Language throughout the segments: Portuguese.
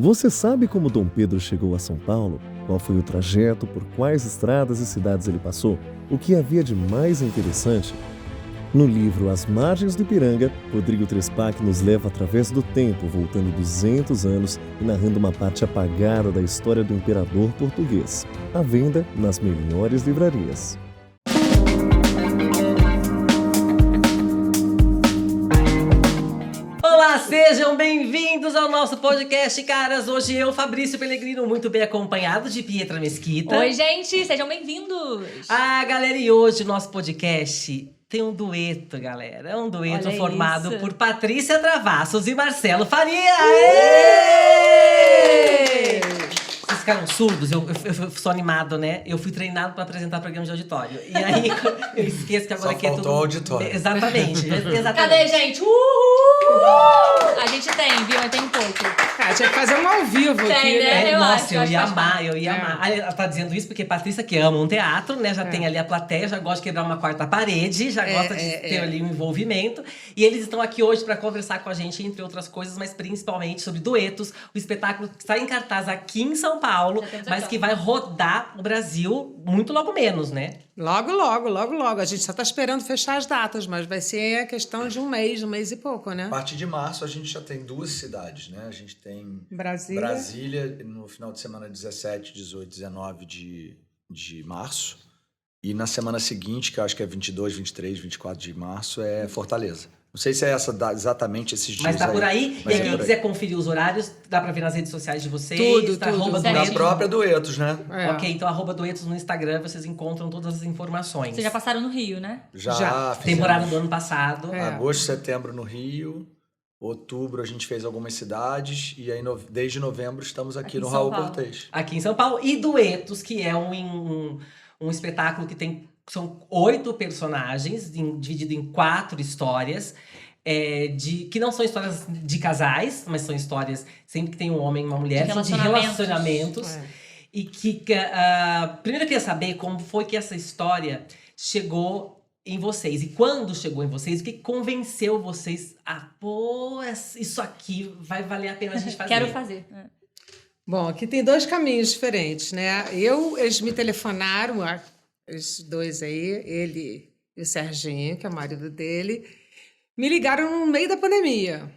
Você sabe como Dom Pedro chegou a São Paulo? Qual foi o trajeto, por quais estradas e cidades ele passou? O que havia de mais interessante? No livro As Margens do Ipiranga, Rodrigo Trespac nos leva através do tempo, voltando 200 anos e narrando uma parte apagada da história do imperador português. À venda nas melhores livrarias. Olá, sejam bem-vindos ao nosso podcast, caras. Hoje eu, Fabrício Pellegrino, muito bem acompanhado de Pietra Mesquita. Oi, gente, sejam bem-vindos. Ah, galera, e hoje o nosso podcast tem um dueto, galera. É um dueto Olha formado isso. por Patrícia Travassos e Marcelo Faria. Aê! Vocês ficaram surdos? Eu sou animado, né? Eu fui treinado para apresentar programa de auditório. E aí, eu esqueço que agora Só aqui é tudo... faltou auditório. Exatamente. Cadê, gente? A gente tem, viu? Mas tem um pouco. Tinha que fazer um ao vivo Tem, aqui, né? né? Eu Nossa, acho, eu acho ia que faz amar, eu ia amar. Ah, ela tá dizendo isso porque Patrícia, que ama um teatro, né? Já tem ali a plateia, já gosta de quebrar uma quarta parede, já gosta de ter ali um envolvimento. E eles estão aqui hoje para conversar com a gente, entre outras coisas, mas principalmente sobre duetos. O espetáculo que está em cartaz aqui em São Paulo, mas que vai rodar o Brasil muito logo menos, né? Logo. A gente só tá esperando fechar as datas, mas vai ser a questão de um mês e pouco, né? A partir de março, a gente já tem duas cidades, né? A gente tem Brasília no final de semana 17, 18, 19 de março. E na semana seguinte, que eu acho que é 22, 23, 24 de março, é Fortaleza. Não sei se é exatamente esses dias. Mas tá por aí. Mas E aí, é quem por aí. quiser conferir os horários, dá pra ver nas redes sociais de vocês. Tudo. Arroba Certinho. Na duetos. própria Duetos, né? Ok, então arroba duetos no Instagram, vocês encontram todas as informações. Vocês já passaram no Rio, né? Já fizemos Temporada do ano passado. agosto, setembro no Rio. Outubro a gente fez algumas cidades. E aí desde novembro estamos aqui Aqui no em São Raul Paulo. Cortez. Aqui em São Paulo. E Duetos, que é um espetáculo que são 8 personagens, dividido em 4 histórias. Que não são histórias de casais, mas são histórias sempre que tem um homem e uma mulher, De de relacionamentos. É. E que primeiro eu queria saber como foi que essa história chegou em vocês. E quando chegou em vocês, o que convenceu vocês a isso aqui vai valer a pena a gente fazer? Quero fazer. Bom, aqui tem 2 caminhos diferentes, né? Eles me telefonaram, esses dois aí, ele e o Serginho, que é o marido dele, me ligaram no meio da pandemia.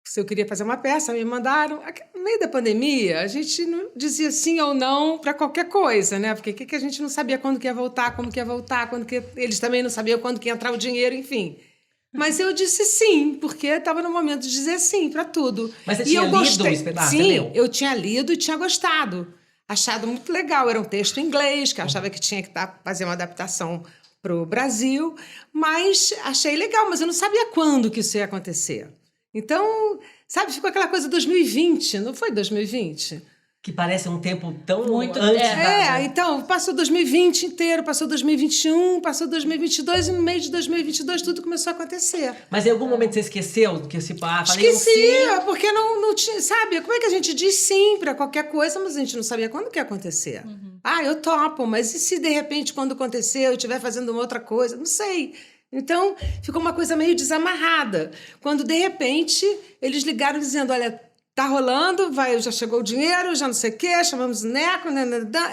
Se eu queria fazer uma peça, me mandaram. No meio da pandemia, a gente não dizia sim ou não para qualquer coisa, né? Porque que a gente não sabia quando que ia voltar, como que ia voltar, eles também não sabiam quando que ia entrar o dinheiro, enfim. Mas eu disse sim, porque estava no momento de dizer sim para tudo. Mas você E tinha eu lido gostei. o espetáculo? Sim, Você leu? eu tinha lido e tinha gostado. Achado muito legal. Era um texto em inglês, que eu achava que tinha que fazer uma adaptação para o Brasil, mas achei legal, mas eu não sabia quando que isso ia acontecer. Então, sabe, ficou aquela coisa 2020, não foi 2020? Que parece um tempo tão Muito- antes Então, passou 2020 inteiro, passou 2021, passou 2022 e no meio de 2022 tudo começou a acontecer. Mas em algum momento você esqueceu que falei Esqueci, sim. porque não tinha, sabe? Como é que a gente diz sim para qualquer coisa, mas a gente não sabia quando que ia acontecer? Eu topo, mas e se de repente quando acontecer eu estiver fazendo uma outra coisa? Não sei. Então, ficou uma coisa meio desamarrada. Quando de repente eles ligaram dizendo, olha, tá rolando, já chegou o dinheiro, já não sei o quê, chamamos o Neco,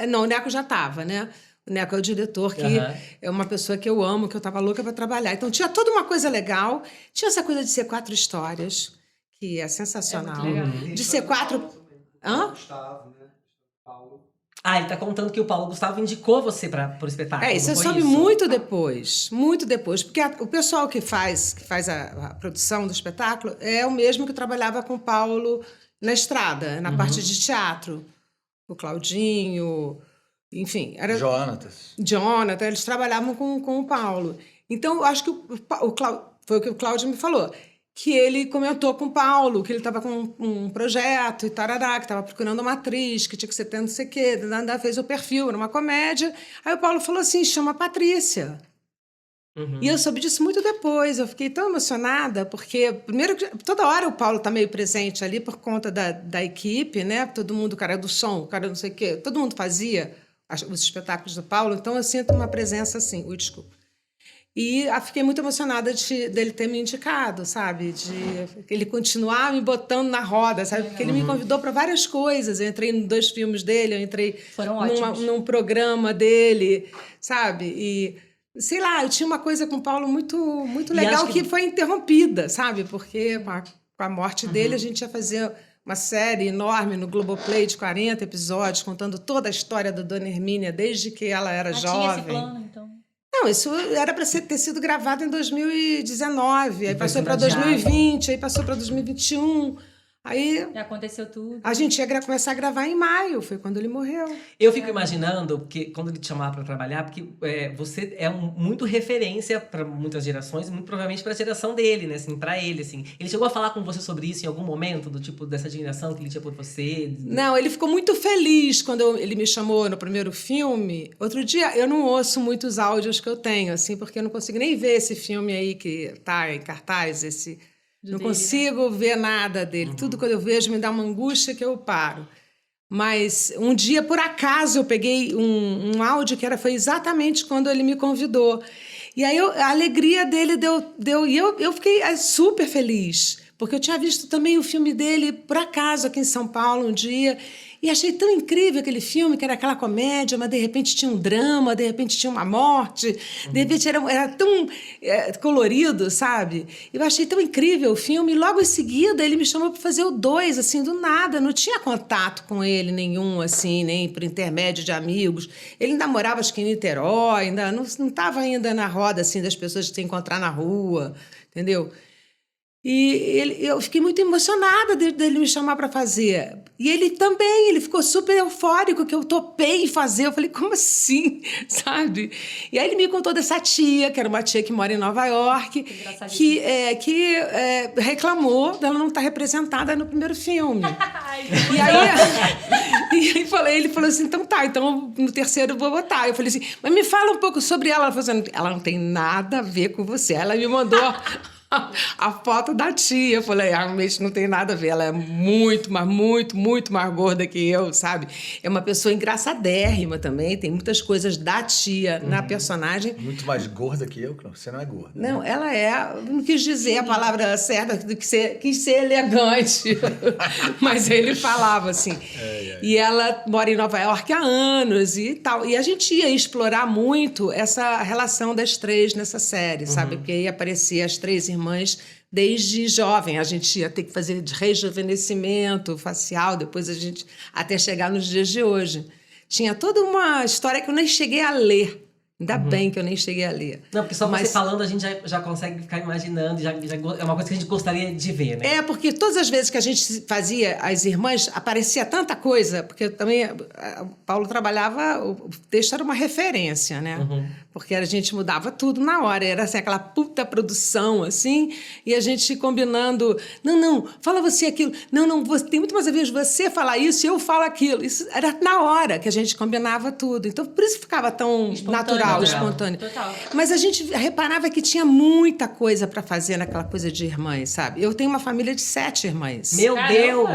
não, o Neco já estava, né? O Neco é o diretor, que é uma pessoa que eu amo, que eu estava louca para trabalhar. Então, tinha toda uma coisa legal. Tinha essa coisa de ser 4 histórias, que é sensacional. É muito legal. De ser 4... Hã? Ele tá contando que o Paulo Gustavo indicou você para o espetáculo. Isso não eu foi soube isso? muito depois, porque o pessoal que faz a produção do espetáculo é o mesmo que trabalhava com o Paulo na estrada, na parte de teatro. O Claudinho, enfim. Era Jonathan, eles trabalhavam com o Paulo. Então, eu acho que foi o que o Cláudio me falou, que ele comentou com o Paulo, que ele estava com um projeto e tarará, que estava procurando uma atriz, que tinha que ser tanto não sei o quê, fez o perfil, era uma comédia. Aí o Paulo falou assim, chama a Patrícia. E eu soube disso muito depois, eu fiquei tão emocionada, porque, primeiro, toda hora o Paulo está meio presente ali por conta da equipe, né? Todo mundo, o cara do som, o cara não sei o quê, todo mundo fazia os espetáculos do Paulo, então eu sinto uma presença assim, desculpa. E fiquei muito emocionada dele ter me indicado, sabe? De ele continuar me botando na roda, sabe? Porque ele me convidou para várias coisas. Eu entrei em 2 filmes dele, eu entrei num programa dele, sabe? E, sei lá, eu tinha uma coisa com o Paulo muito legal que foi interrompida, sabe? Porque com a morte dele, a gente ia fazer uma série enorme no Globoplay de 40 episódios, contando toda a história da Dona Hermínia, desde que ela era jovem. Tinha esse plano, então? Não, isso era para ter sido gravado em 2019, aí passou para 2020, aí passou para 2021. Aí e aconteceu tudo. A gente ia começar a gravar em maio, foi quando ele morreu. Eu fico imaginando, porque quando ele te chamava para trabalhar, porque você é muito referência para muitas gerações, muito provavelmente para a geração dele, né? Assim, para ele, assim. Ele chegou a falar com você sobre isso em algum momento, do tipo dessa admiração que ele tinha por você? Não, ele ficou muito feliz quando ele me chamou no primeiro filme. Outro dia, eu não ouço muitos áudios que eu tenho, assim, porque eu não consigo nem ver esse filme aí que tá em cartaz, esse... Não consigo ver nada dele. Tudo que eu vejo me dá uma angústia que eu paro. Mas um dia, por acaso, eu peguei um áudio que foi exatamente quando ele me convidou. E aí a alegria dele deu e eu fiquei super feliz, porque eu tinha visto também o filme dele, por acaso, aqui em São Paulo, um dia, e achei tão incrível aquele filme, que era aquela comédia, mas de repente tinha um drama, de repente tinha uma morte, de repente era tão colorido, sabe? Eu achei tão incrível o filme, e logo em seguida ele me chamou para fazer o 2, assim, do nada, não tinha contato com ele nenhum, assim, nem por intermédio de amigos. Ele ainda morava, acho que em Niterói, ainda não estava ainda na roda, assim, das pessoas que se encontrar na rua, entendeu? E eu fiquei muito emocionada dele me chamar para fazer. E ele também, ele ficou super eufórico que eu topei fazer. Eu falei, como assim? Sabe? E aí ele me contou dessa tia, que era uma tia que mora em Nova York, que reclamou dela não estar representada no primeiro filme. E aí ele falou assim, então tá, então no terceiro eu vou botar. Eu falei assim, mas me fala um pouco sobre ela. Ela falou assim, ela não tem nada a ver com você. Ela me mandou a foto da tia. Eu falei, realmente não tem nada a ver. Ela é muito, mas muito, muito mais gorda que eu, sabe? É uma pessoa engraçadérrima também. Tem muitas coisas da tia na personagem. Muito mais gorda que eu? Você não é gorda. Não, né? Ela é... Não quis dizer a palavra certa, quis ser elegante. Mas ele falava assim. E ela mora em Nova York há anos e tal. E a gente ia explorar muito essa relação das 3 nessa série, sabe? Porque ia aparecer as 3 irmãs desde jovem. A gente ia ter que fazer de rejuvenescimento facial, depois a gente até chegar nos dias de hoje. Tinha toda uma história que eu nem cheguei a ler. Ainda bem que eu nem cheguei a ler. Não, porque só você falando a gente já consegue ficar imaginando, já é uma coisa que a gente gostaria de ver, né? Porque todas as vezes que a gente fazia as irmãs, aparecia tanta coisa, porque também o Paulo trabalhava, o texto era uma referência, né? Porque a gente mudava tudo na hora, era assim, aquela puta produção, assim, e a gente combinando, não, fala você aquilo, não, tem muito mais a ver você falar isso e eu falo aquilo. Isso era na hora que a gente combinava tudo. Então, por isso ficava tão natural, espontâneo. Total. Mas a gente reparava que tinha muita coisa para fazer naquela coisa de irmãs, sabe? Eu tenho uma família de 7 irmãs. Meu Deus!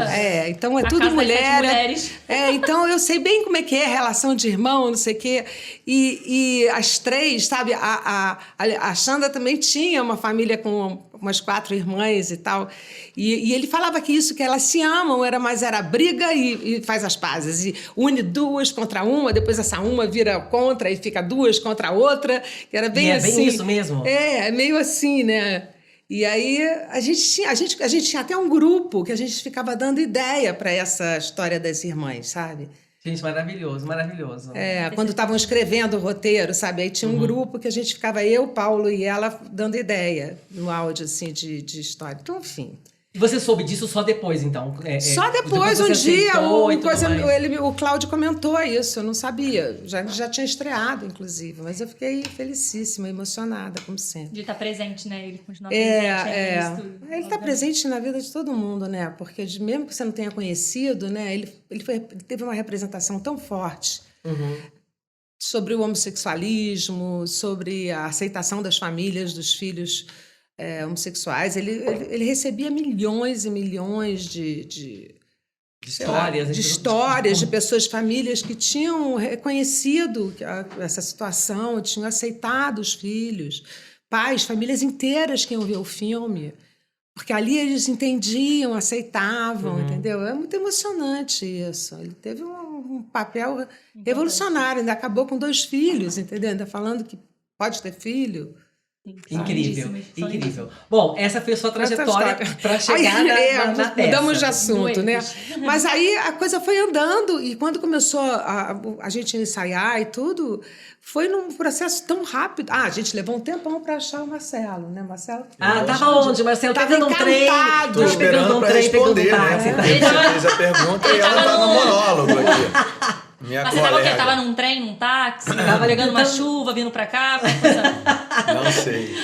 Então é Na tudo casa das mulher. 7 mulheres. Então eu sei bem como é que é a relação de irmão, não sei o quê. E as 3, sabe? A Xanda também tinha uma família com umas 4 irmãs e tal. E ele falava que elas se amam, mas era briga e faz as pazes. E une 2 contra uma, depois essa uma vira contra e fica 2 contra a outra. Que era bem assim. É bem isso mesmo? É meio assim, né? E aí a gente tinha até um grupo que a gente ficava dando ideia para essa história das irmãs, sabe? Gente, maravilhoso, maravilhoso. Quando estavam escrevendo o roteiro, sabe? Aí tinha um grupo que a gente ficava, eu, Paulo e ela, dando ideia no áudio, assim, de história. Então, enfim. E você soube disso só depois, então? Só depois um dia, o o Cláudio comentou isso, eu não sabia. Já tinha estreado, inclusive. Mas eu fiquei felicíssima, emocionada, como sempre. De estar presente, né? Ele continua presente. Ele está presente na vida de todo mundo, né? Porque mesmo que você não tenha conhecido, né? Ele teve uma representação tão forte sobre o homossexualismo, sobre a aceitação das famílias, dos filhos homossexuais. Ele recebia milhões e milhões de histórias de pessoas, famílias que tinham reconhecido essa situação, tinham aceitado os filhos, pais, famílias inteiras que iam ver o filme. Porque ali eles entendiam, aceitavam, entendeu? É muito emocionante isso. Ele teve um papel revolucionário, ainda acabou com 2 filhos, entendeu? Ainda falando que pode ter filho. Incrível, incrível. Bom, essa foi a sua trajetória para chegar na peça. Mudamos de assunto, né? Mas aí a coisa foi andando e quando começou a gente ensaiar e tudo, foi num processo tão rápido. A gente levou um tempão para achar o Marcelo, né? Marcelo. Tava onde? Marcelo tava pegando um trem. Tô esperando para responder, né? Porque você fez a pergunta e ela tá no monólogo aqui. Mas você tava o quê? Tava num trem, num táxi? Tava pegando uma chuva, vindo pra cá? Não sei.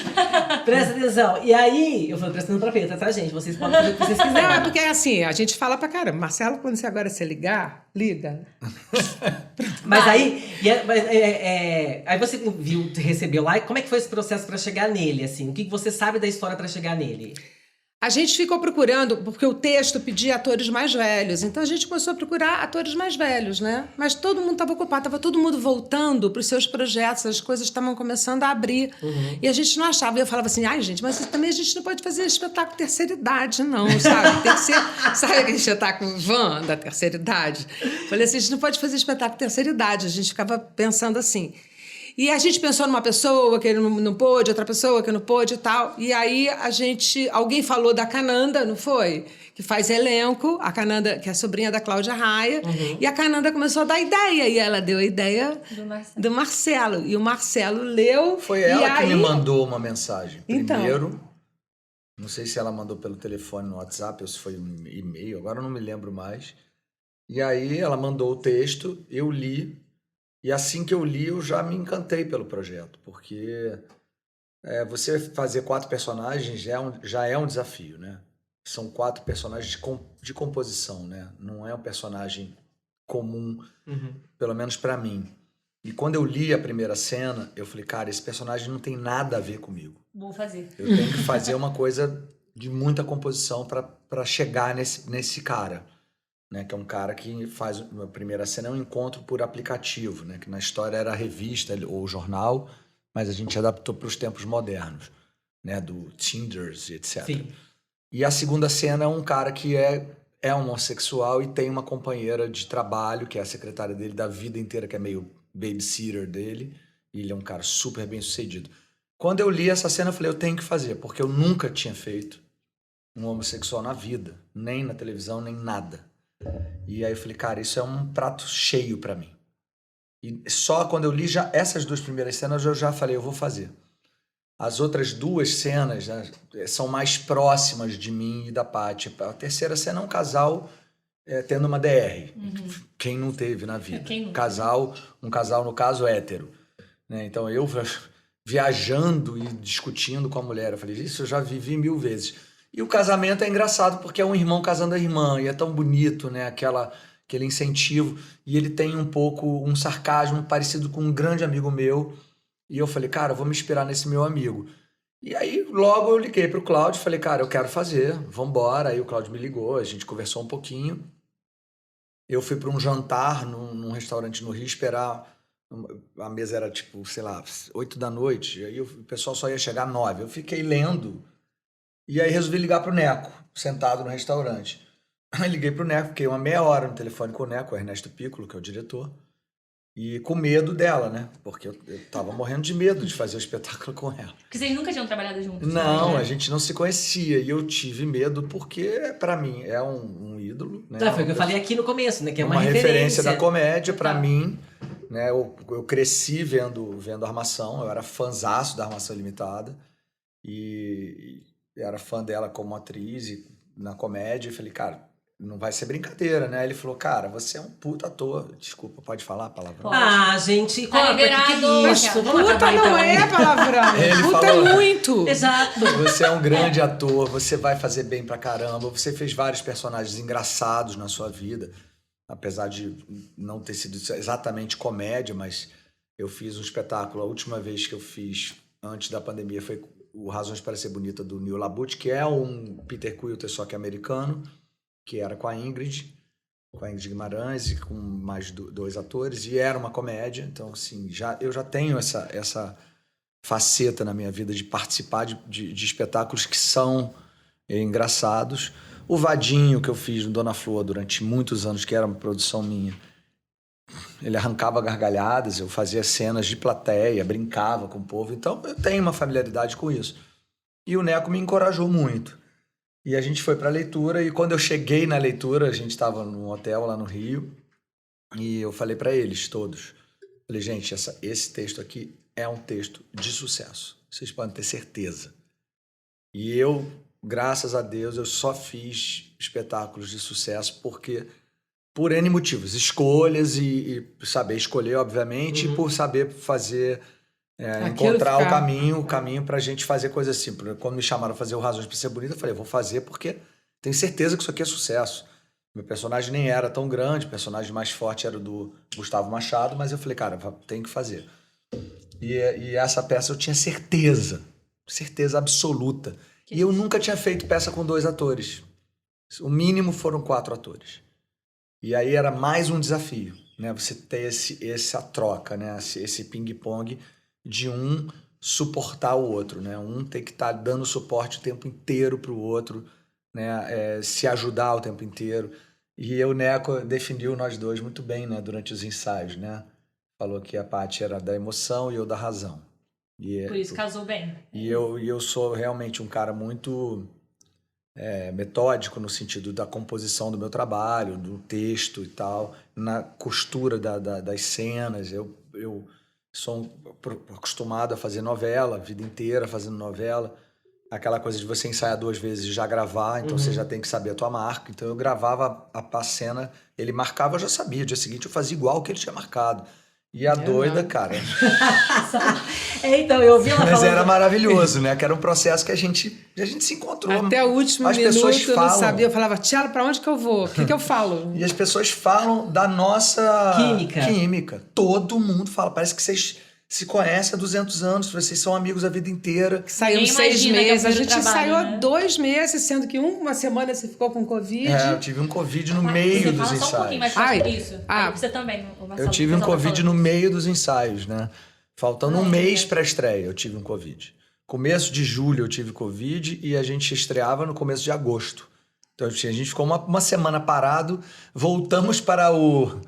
Presta atenção. E aí, eu falei prestando pra Petra, tá, gente? Vocês podem fazer o que vocês quiserem. Não, é porque assim, a gente fala pra caramba. Marcelo, quando você agora se ligar, liga. Mas aí, aí você viu, recebeu lá. E como é que foi esse processo pra chegar nele, assim? O que você sabe da história pra chegar nele? A gente ficou procurando, porque o texto pedia atores mais velhos. Então a gente começou a procurar atores mais velhos, né? Mas todo mundo estava ocupado, estava todo mundo voltando para os seus projetos, as coisas estavam começando a abrir. E a gente não achava. E eu falava assim, gente, mas também a gente não pode fazer espetáculo terceira idade, não, sabe? Tem que ser, sabe aquele espetáculo Van da terceira idade? Falei assim, a gente não pode fazer espetáculo terceira idade. A gente ficava pensando assim. E a gente pensou numa pessoa que não pôde, outra pessoa que não pôde e tal. E aí alguém falou da Cananda, não foi? Que faz elenco, a Cananda, que é a sobrinha da Cláudia Raia. E a Cananda começou a dar ideia. E ela deu a ideia do Marcelo. E o Marcelo leu. Foi ela que me mandou uma mensagem. Então, Primeiro, não sei se ela mandou pelo telefone no WhatsApp ou se foi um e-mail, agora eu não me lembro mais. E aí ela mandou o texto, eu li. E assim que eu li, eu já me encantei pelo projeto, porque você fazer 4 personagens já é um desafio, né? São 4 personagens de composição, né? Não é um personagem comum, pelo menos para mim. E quando eu li a primeira cena, eu falei, cara, esse personagem não tem nada a ver comigo. Vou fazer. Eu tenho que fazer uma coisa de muita composição para chegar nesse cara. Né, que é um cara que faz a primeira cena, é um encontro por aplicativo, né, que na história era a revista ou jornal, mas a gente adaptou para os tempos modernos, né, do Tinder, etc. Sim. E a segunda cena é um cara que é homossexual e tem uma companheira de trabalho, que é a secretária dele da vida inteira, que é meio babysitter dele, e ele é um cara super bem sucedido. Quando eu li essa cena, eu falei, eu tenho que fazer, porque eu nunca tinha feito um homossexual na vida, nem na televisão, nem nada. E aí eu falei, cara, isso é um prato cheio pra mim. E só quando eu li essas 2 primeiras cenas, eu já falei, eu vou fazer. As outras 2 cenas, né, são mais próximas de mim e da Paty. A terceira cena é um casal tendo uma DR. Quem não teve na vida? Um casal, no caso, hétero. Né? Então eu viajando e discutindo com a mulher, eu falei, isso eu já vivi 1000 vezes. E o casamento é engraçado porque é um irmão casando a irmã, e é tão bonito, né? Aquele incentivo. E ele tem um pouco um sarcasmo parecido com um grande amigo meu. E eu falei, cara, eu vou me inspirar nesse meu amigo. E aí, logo eu liguei pro Cláudio e falei, cara, eu quero fazer, vambora. Aí o Cláudio me ligou, a gente conversou um pouquinho. Eu fui para um jantar num restaurante no Rio esperar. A mesa era tipo, sei lá, 8 da noite. E aí o pessoal só ia chegar às 9. Eu fiquei lendo. E aí resolvi ligar pro Neco, sentado no restaurante. Aí liguei pro Neco, fiquei uma meia hora no telefone com o Neco, o Ernesto Piccolo, que é o diretor. E com medo dela, né? Porque eu tava morrendo de medo de fazer o espetáculo com ela. Porque vocês nunca tinham trabalhado juntos? Não, né? A gente não se conhecia. E eu tive medo porque, pra mim, é um ídolo. Né? Foi o que eu falei aqui no começo, né? Que é uma referência da comédia pra mim. Né? Eu cresci vendo Armação, eu era fãzaço da Armação Ilimitada. E era fã dela como atriz e na comédia. E falei, cara, não vai ser brincadeira, né? Ele falou, cara, você é um puta ator. Desculpa, pode falar a palavra? Gente, tá liberado. Isso? Puta não é palavrão. Ele puta falou, é muito. Exato. Você é um grande ator, você vai fazer bem pra caramba. Você fez vários personagens engraçados na sua vida. Apesar de não ter sido exatamente comédia, mas eu fiz um espetáculo. A última vez que eu fiz, antes da pandemia, foi o Razões para Ser Bonita, do Neil LaBute, que é um Peter Quilter, só que americano, que era com a Ingrid Guimarães e com mais 2 atores, e era uma comédia. Então, assim, eu já tenho essa faceta na minha vida de participar de espetáculos que são engraçados. O Vadinho, que eu fiz no Dona Flor durante muitos anos, que era uma produção minha, ele arrancava gargalhadas, eu fazia cenas de plateia, brincava com o povo. Então, eu tenho uma familiaridade com isso. E o Neco me encorajou muito. E a gente foi para a leitura, e quando eu cheguei na leitura, a gente estava num hotel lá no Rio, e eu falei para eles todos, falei, gente, esse texto aqui é um texto de sucesso. Vocês podem ter certeza. E eu, graças a Deus, eu só fiz espetáculos de sucesso porque, por N motivos, escolhas e saber escolher, obviamente, e por saber fazer, encontrar o caminho pra gente fazer coisas assim. Quando me chamaram a fazer o Razões pra Ser Bonita, eu falei, vou fazer porque tenho certeza que isso aqui é sucesso. Meu personagem nem era tão grande, o personagem mais forte era o do Gustavo Machado, mas eu falei, cara, tem que fazer. E essa peça eu tinha certeza absoluta. E eu nunca tinha feito peça com 2 atores. O mínimo foram 4 atores. E aí era mais um desafio, né? Você ter essa troca, né? Esse ping-pong de um suportar o outro, né? Um ter que estar dando suporte o tempo inteiro para o outro, né? Se ajudar o tempo inteiro. E o Neco definiu nós dois muito bem, né? Durante os ensaios, né? Falou que a Paty era da emoção e eu da razão. Por isso casou bem. E eu sou realmente um cara muito metódico no sentido da composição do meu trabalho, do texto e tal, na costura das cenas. Eu sou acostumado a fazer novela, a vida inteira fazendo novela. Aquela coisa de você ensaiar 2 vezes e já gravar, então você já tem que saber a tua marca. Então eu gravava a cena, ele marcava, eu já sabia. No dia seguinte eu fazia igual o que ele tinha marcado. E a doida, cara... Então, eu vi ela falando... Mas era maravilhoso, né? Que era um processo que a gente se encontrou. Até o último minuto eu não sabia. Eu falava, Tchelo, pra onde que eu vou? O que eu falo? E as pessoas falam da nossa... Química. Todo mundo fala. Parece que vocês se conhecem há 200 anos. Vocês são amigos a vida inteira. Saiu 6 meses. A gente ensaiou 2 meses, sendo que uma semana você ficou com Covid. Eu tive um Covid no meio dos ensaios. Só um pouquinho mais sobre isso. Você também. Eu tive um Covid no meio dos ensaios, né? Faltando um mês para a estreia, eu tive um Covid. Começo de julho eu tive Covid e a gente estreava no começo de agosto. Então a gente ficou uma semana parado, voltamos para o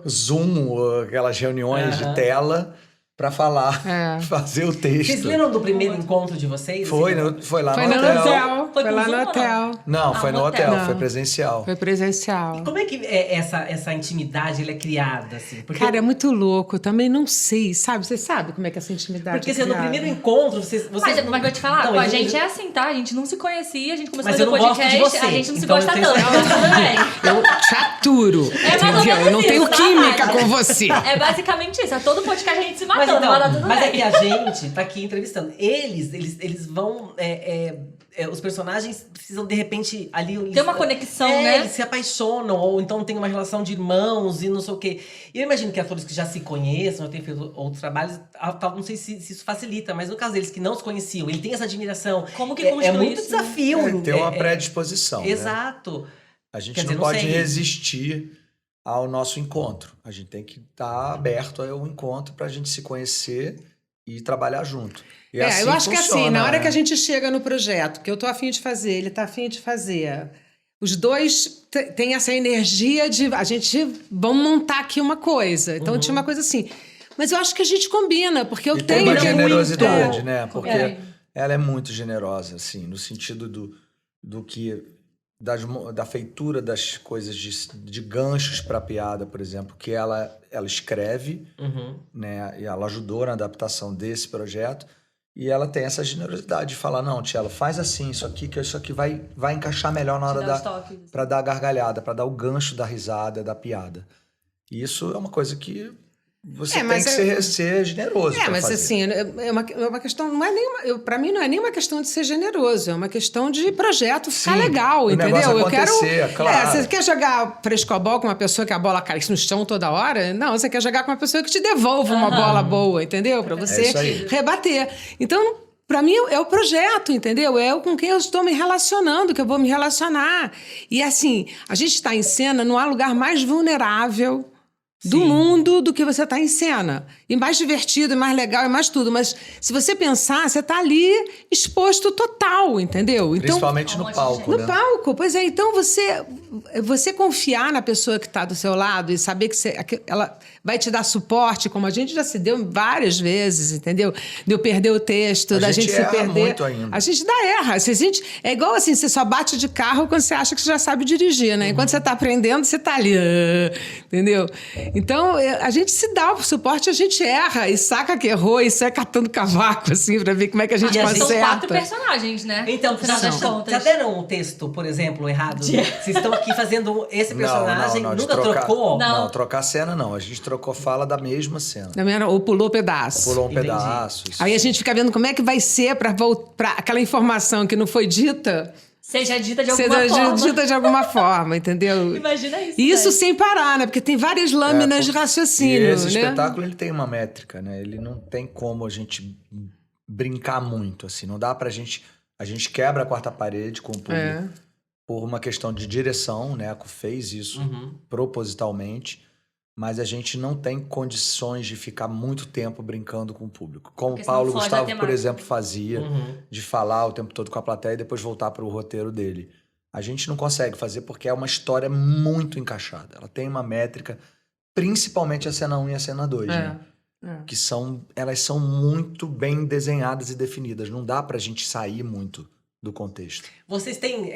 Zoom, aquelas reuniões de tela, para falar, fazer o texto. Vocês lembram do primeiro encontro de vocês? Foi lá no hotel. Foi lá no hotel. Não, foi no hotel, foi presencial. Foi presencial. E como é que essa intimidade ela é criada, assim? Porque cara, é muito louco. Eu também não sei, sabe? Você sabe como é que essa intimidade porque é criada? No primeiro encontro, vocês... Mas vou te falar, a gente é assim, tá? A gente não se conhecia, a gente começou a fazer o podcast, a gente não se gosta tanto. Eu te aturo, entendeu? Eu não tenho química com você. É basicamente isso. A todo podcast a gente se matando. Mas é que a gente tá aqui entrevistando. Eles vão... os personagens precisam, de repente, ali... Tem uma conexão, né? Eles se apaixonam, ou então tem uma relação de irmãos e não sei o quê. E eu imagino que atores que já se conheçam, já têm feito outros trabalhos, não sei se isso facilita, mas no caso deles que não se conheciam, ele tem essa admiração. Como que construi isso? É muito desafio. Tem uma predisposição, exato. Né? A gente não pode resistir ao nosso encontro. A gente tem que estar aberto ao encontro para a gente se conhecer e trabalhar junto. E assim eu acho funciona, que assim, na hora que a gente chega no projeto, que eu tô afim de fazer, ele tá afim de fazer, os dois têm essa energia de vamos montar aqui uma coisa. Então tinha uma coisa assim. Mas eu acho que a gente combina, porque eu tenho... tem uma generosidade, né? Porque ela é muito generosa, assim, no sentido do que... Da feitura das coisas de ganchos para piada, por exemplo, que ela escreve, né? E ela ajudou na adaptação desse projeto. E ela tem essa generosidade de falar, não, Tchelo, faz assim, isso aqui vai encaixar melhor na hora para dar a gargalhada, para dar o gancho da risada, da piada. E isso é uma coisa que você tem que ser generoso para mas fazer. Assim, é uma questão, não é nenhuma, para mim não é nem uma questão de ser generoso, é uma questão de projeto ficar legal, entendeu? Eu quero, claro. Você quer jogar frescobol com uma pessoa que a bola cai no chão toda hora? Não, você quer jogar com uma pessoa que te devolva uma bola boa, entendeu? Para você rebater. Então, para mim é o projeto, entendeu? É com quem eu estou me relacionando, que eu vou me relacionar. E assim, a gente está em cena, não há lugar mais vulnerável do Sim. mundo do que você tá em cena. E mais divertido, e mais legal, e mais tudo. Mas se você pensar, você tá ali exposto total, entendeu? Então, Principalmente no palco, no né? palco, pois é. Então, você confiar na pessoa que está do seu lado e saber que ela vai te dar suporte, como a gente já se deu várias vezes, entendeu? De eu perder o texto, da gente se erra perder. muito ainda. A gente erra. É igual assim, você só bate de carro quando você acha que você já sabe dirigir, né? Enquanto você está aprendendo, você está ali, entendeu? Então, a gente se dá o suporte, a gente erra e saca que errou e sai catando cavaco, assim, pra ver como é que a gente E a gente- São conserta. 4 personagens, né? Então, no final das já contas. deram um texto, por exemplo, errado? Vocês estão aqui fazendo esse personagem, de nunca trocou? Não. Trocar cena não. A gente trocou fala da mesma cena. Ou pulou pedaço. Pulou um Entendi. pedaço. isso. Aí a gente fica vendo como é que vai ser pra aquela informação que não foi dita Seja dita de alguma ser forma. dita de alguma forma, entendeu? Imagina isso. E isso velho. sem parar, né? Porque tem várias lâminas de E raciocínio, esse né? espetáculo, ele tem uma métrica, né? Ele não tem como a gente brincar muito, assim. Não dá pra gente... A gente quebra a quarta parede com o público por uma questão de direção, né? A Eco fez isso propositalmente, mas a gente não tem condições de ficar muito tempo brincando com o público. Como Porque o senão Paulo foge da Gustavo, por temática. exemplo, fazia, de falar o tempo todo com a plateia e depois voltar para o roteiro dele. A gente não consegue fazer porque é uma história muito encaixada. Ela tem uma métrica, principalmente a cena 1 e a cena 2, né? Que elas são muito bem desenhadas e definidas. Não dá pra gente sair muito do contexto. Vocês têm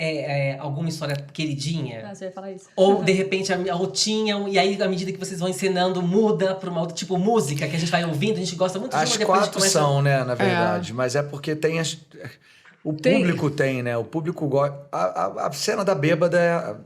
alguma história queridinha? Ah, você ia falar isso. Ou, de repente, ou tinham, e aí, à medida que vocês vão encenando, muda pra uma outra, tipo, música que a gente vai ouvindo, a gente gosta muito de As uma, depois a gente 4 começa... são, né, na verdade. Mas é porque tem as... O público tem, né? O público gosta... A cena da bêbada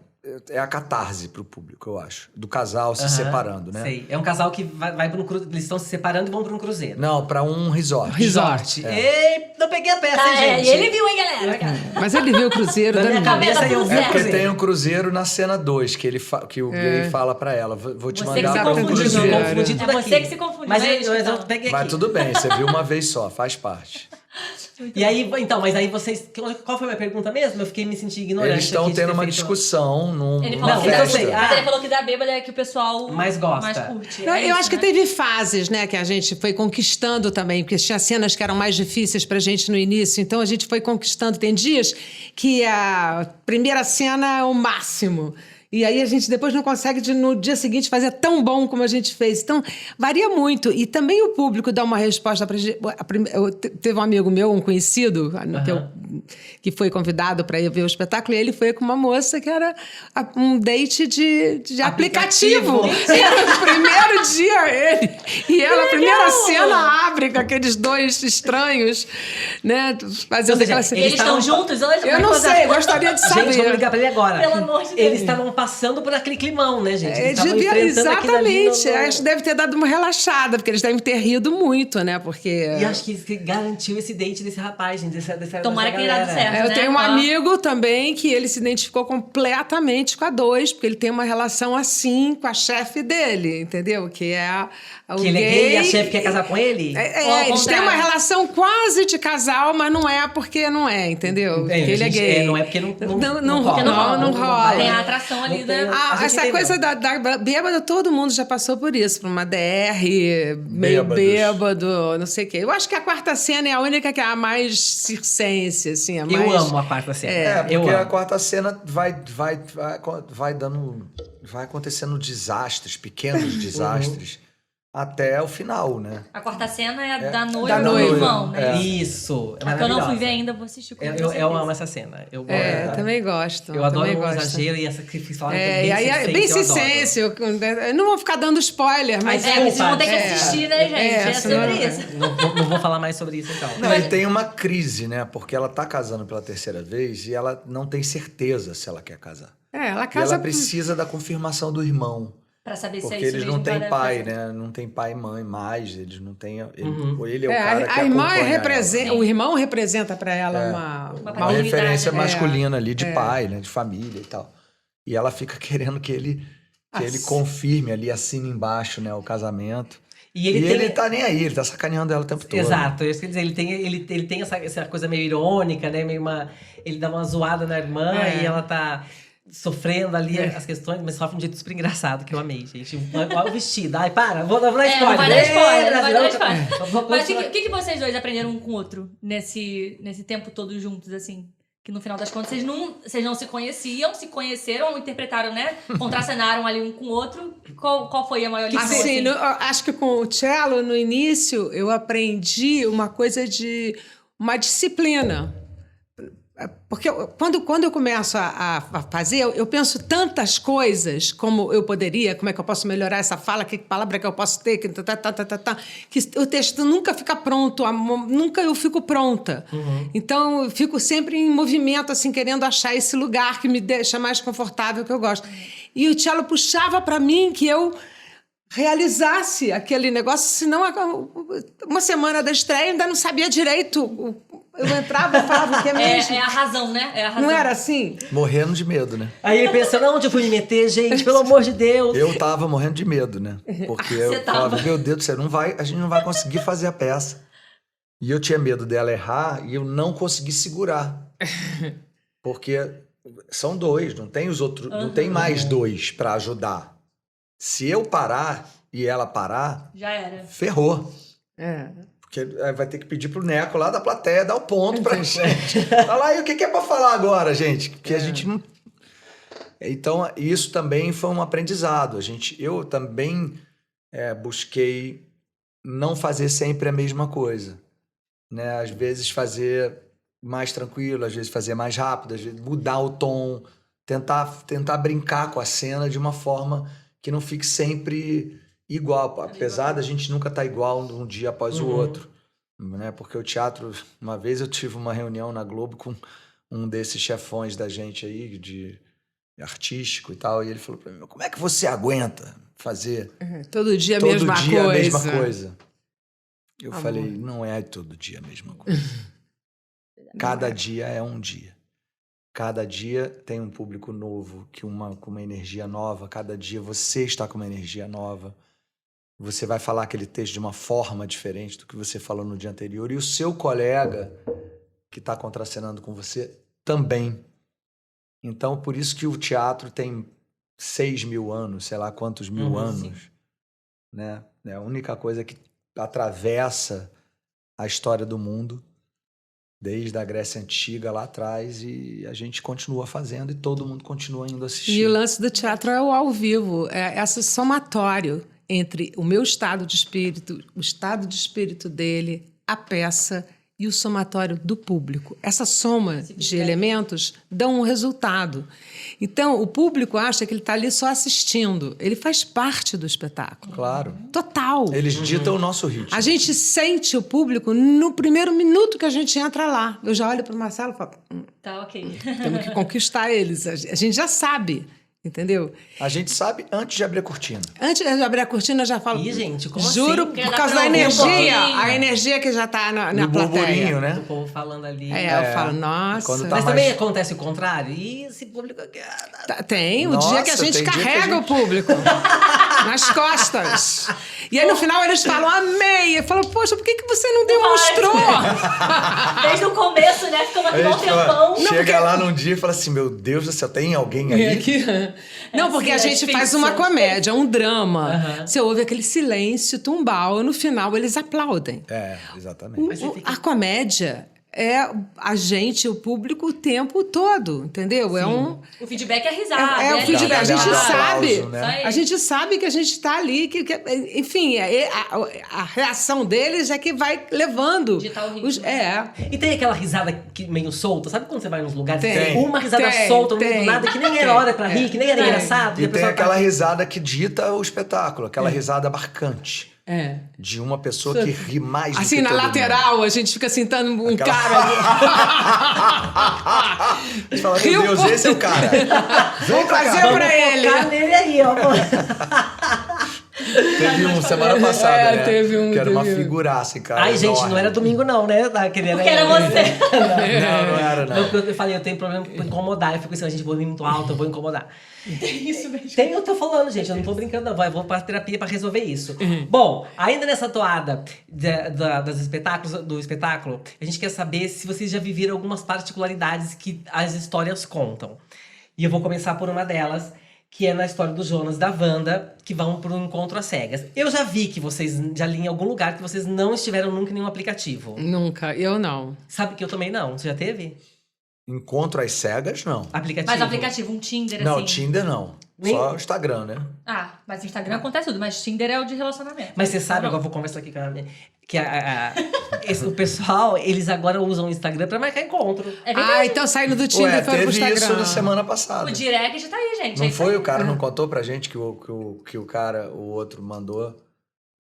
é a catarse pro público, eu acho. Do casal se separando, né? Sei. É um casal que vai para um cruzeiro. Eles estão se separando e vão para um cruzeiro. Não, pra um resort. Resort. Ei, não peguei a peça, hein, gente? E ele viu, hein, galera? Mas ele viu o Cruzeiro, Na né? minha cabeça eu vi É o porque cruzeiro. tem um cruzeiro na cena 2, que o gay fala pra ela, vou te Você que mandar se pra um confundiu. cruzeiro. Eu confundi É tudo você aqui. que se confundiu, Mas não é eu, eles mas que eu falam. peguei Mas aqui. tudo bem, você viu uma vez só, faz parte. E aí, então, mas aí vocês... Qual foi a minha pergunta mesmo? Eu fiquei me sentindo ignorante. Eles estão aqui de tendo ter uma feito- discussão Ele numa falou, Não, festa. isso eu sei. mas ele falou que da bêbada é que o pessoal Mais gosta. mais curte. Não, É eu isso, acho que né? teve fases, né, que a gente foi conquistando também, porque tinha cenas que eram mais difíceis pra gente no início, então a gente foi conquistando. Tem dias que a primeira cena é o máximo. E aí a gente depois não consegue no dia seguinte fazer tão bom como a gente fez. Então, varia muito. E também o público dá uma resposta pra gente. Teve um amigo meu, um conhecido, que foi convidado para ir ver o espetáculo, e ele foi com uma moça que era um date de aplicativo. Era o primeiro dia ele. E ela, a primeira cena, abre com aqueles dois estranhos, né? Fazendo Ou seja, aquela cena. Eles estão juntos hoje? Eu não sei, gostaria de saber. Gente, vamos ligar pra ele agora. Pelo amor de Deus. Eles estavam passando por aquele climão, né, gente? Eles estavam enfrentando aquilo ali Exatamente. Acho que deve ter dado uma relaxada, porque eles devem ter rido muito, né? Porque. E acho que garantiu esse date desse rapaz, gente. Dessa Tomara que tenha dado galera. certo. Eu né? tenho um Ó. amigo também que ele se identificou completamente com a 2, porque ele tem uma relação assim com a chefe dele, entendeu? Que é o Que ele é gay e a chefe quer casar com ele? Ou ao eles têm uma contrário. relação quase de casal, mas não é porque não é, entendeu? Porque ele é gente, gay. não é porque não Não rola. rola. Tem a atração ali, Não né? tem- A gente Essa entendeu. coisa da bêbada, todo mundo já passou por isso, por uma DR, meio Bêbados. bêbado, não sei o quê. Eu acho que a quarta cena é a única que é a mais circense, assim, a mais... Eu amo a quarta cena. É, eu porque a amo. quarta cena vai dando... Vai acontecendo desastres, pequenos desastres, até o final, né? A quarta cena é a da da noiva do noiva. irmão, né? Isso. É A que eu não fui maravilhosa. ver ainda, vou assistir com Eu certeza. amo essa cena. Eu gosto. também gosto. Eu adoro também o gosto. exagero e essa que vocês falaram que E aí, é bem circense, circense, eu não vou ficar dando spoiler, mas... É, vocês vão ter que É. assistir, né, gente? É senão- sobre isso. Não vou falar mais sobre isso, então. Não, e tem uma crise, né? Porque ela tá casando pela terceira vez e ela não tem certeza se ela quer casar. Ela E casa... ela precisa da confirmação do irmão. Pra saber se é Porque isso eles mesmo não têm que ela pai, deve fazer. né? Não tem pai e mãe mais. Eles não têm... Ele é o É, cara que a irmã acompanha representa, o irmão representa pra ela Uma uma paternidade, referência né? masculina ali de pai, né? De família e tal. E ela fica querendo que ele confirme ali, assine embaixo, né? O casamento. E E ele ele, tem... tá nem aí, ele tá sacaneando ela o tempo todo. Exato, isso quer dizer, ele tem essa coisa meio irônica, né? Ele dá uma zoada na irmã e ela tá... sofrendo ali as questões, mas sofre de um jeito super engraçado, que eu amei, gente. Olha o vestido. Ai, para, vou dar spoiler. Não vai dar spoiler, não vai dar spoiler. Mas Mas o que vocês dois aprenderam um com o outro nesse tempo todo juntos, assim? Que no final das contas vocês não se conheciam, se conheceram, interpretaram, né? Contracenaram ali um com o outro. Qual foi a maior lição? Assim, acho que com o cello, no início, eu aprendi uma coisa de uma disciplina. Porque quando eu começo a fazer, eu penso tantas coisas como eu poderia, como é que eu posso melhorar essa fala, que palavra que eu posso ter, que o texto nunca fica pronto, nunca eu fico pronta. Então, eu fico sempre em movimento, assim, querendo achar esse lugar que me deixa mais confortável, que eu gosto. E o cello puxava para mim que eu realizasse aquele negócio, senão uma semana da estreia eu ainda não sabia direito. Eu entrava e falava o que é mesmo. É a razão, né? É a razão. Não era assim? Morrendo de medo, né? Aí ele pensou, onde eu fui me meter, gente? Pelo amor de Deus. Eu tava morrendo de medo, né? Porque eu falava, meu Deus do céu, a gente não vai conseguir fazer a peça. E eu tinha medo dela errar e eu não consegui segurar. Porque são dois, não tem os outros, não tem mais dois pra ajudar. Se eu parar e ela parar, já era. Ferrou. Porque vai ter que pedir pro Neco lá da plateia dar o ponto pra gente. Olha lá, e o que é pra falar agora, gente? Porque a gente não... Então, isso também foi um aprendizado. Eu também busquei não fazer sempre a mesma coisa. Né? Às vezes fazer mais tranquilo, às vezes fazer mais rápido, às vezes mudar o tom, tentar brincar com a cena de uma forma que não fique sempre igual, apesar da gente nunca estar igual um dia após o outro, né? Porque o teatro, uma vez eu tive uma reunião na Globo com um desses chefões da gente aí, de artístico e tal, e ele falou pra mim, como é que você aguenta fazer todo dia a mesma coisa? Eu falei, não é todo dia a mesma coisa. Cada dia é um dia. Cada dia tem um público novo, com uma energia nova. Cada dia você está com uma energia nova. Você vai falar aquele texto de uma forma diferente do que você falou no dia anterior. E o seu colega, que está contracenando com você, também. Então, por isso que o teatro tem 6.000 anos, sei lá quantos mil anos. Né? É a única coisa que atravessa a história do mundo, desde a Grécia Antiga lá atrás, e a gente continua fazendo e todo mundo continua indo assistir. E o lance do teatro é o ao vivo, é esse somatório entre o meu estado de espírito, o estado de espírito dele, a peça e o somatório do público. Essa soma de elementos dá um resultado. Então, o público acha que ele está ali só assistindo. Ele faz parte do espetáculo. Claro. Total. Eles ditam o nosso ritmo. A gente sente o público no primeiro minuto que a gente entra lá. Eu já olho para o Marcelo e falo... Tá, ok. Temos que conquistar eles. A gente já sabe. Entendeu? A gente sabe antes de abrir a cortina. Antes de abrir a cortina, eu já falo... Ih, gente, como juro, assim? por causa da energia. A energia que já tá na plateia. Burburinho, né? O povo falando ali. Eu falo, nossa... Quando tá Mas também acontece o contrário? Ih, esse público aqui... Tem o dia que a gente carrega o público nas costas. E aí, no final, eles falam, amei. Eu falo, poxa, por que você não demonstrou? Desde o começo, né? Ficamos aqui um tempão. Chega lá num dia e fala assim, meu Deus do céu, tem alguém aí? Não, porque a gente faz uma comédia, um drama. Você ouve aquele silêncio tumbal e no final eles aplaudem. Exatamente. A comédia é a gente, o público, o tempo todo, entendeu? O feedback é risada. É o feedback. A gente sabe. Aplauso, né? A gente sabe que a gente está ali, enfim, a reação deles é que vai levando. Digitar o ritmo. E tem aquela risada meio solta, sabe quando você vai nos lugares Tem. uma risada solta no meio do nada, que nem era hora pra rir, que nem era engraçado. E a tem pessoa aquela risada que dita o espetáculo, aquela risada marcante. De uma pessoa que ri mais do assim, que na todo lateral, mundo. a gente fica sentando um cara. A gente fala, meu Deus, esse é o cara. Vamos fazer pra ele. Focar nele aí, ó. Teve um semana passada, né? Teve um. Que era uma figuraça, cara. Ai, gente, enorme. não era domingo não, né? Porque era você. Não era, não. Eu falei, eu tenho problema com incomodar. Eu fico pensando, gente, vou vir muito alto, eu vou incomodar. Tem isso mesmo. Eu tô falando, gente, eu não tô brincando, não. Eu vou pra terapia pra resolver isso. Bom, ainda nessa toada do espetáculo, a gente quer saber se vocês já viveram algumas particularidades que as histórias contam. E eu vou começar por uma delas, que é na história do Jonas e da Wanda, que vão para um encontro às cegas. Eu já vi que vocês, já li em algum lugar, que vocês não estiveram nunca em nenhum aplicativo. Nunca, eu não. Sabe que eu também não. Você já teve? Encontro às cegas, não. Aplicativo? Mas aplicativo, um Tinder, Não, assim. Tinder não. Nem- Só o Instagram, né? Ah, mas no Instagram acontece tudo, mas Tinder é o de relacionamento. Mas você sabe, Não. agora eu vou conversar aqui com a minha... Que o pessoal, eles agora usam o Instagram pra marcar encontro. É verdade. Então saindo do Tinder Ué, foi pro teve Instagram. isso na semana passada. O direct tá aí, gente. Não É isso foi? aí. O cara não contou pra gente que o cara, o outro mandou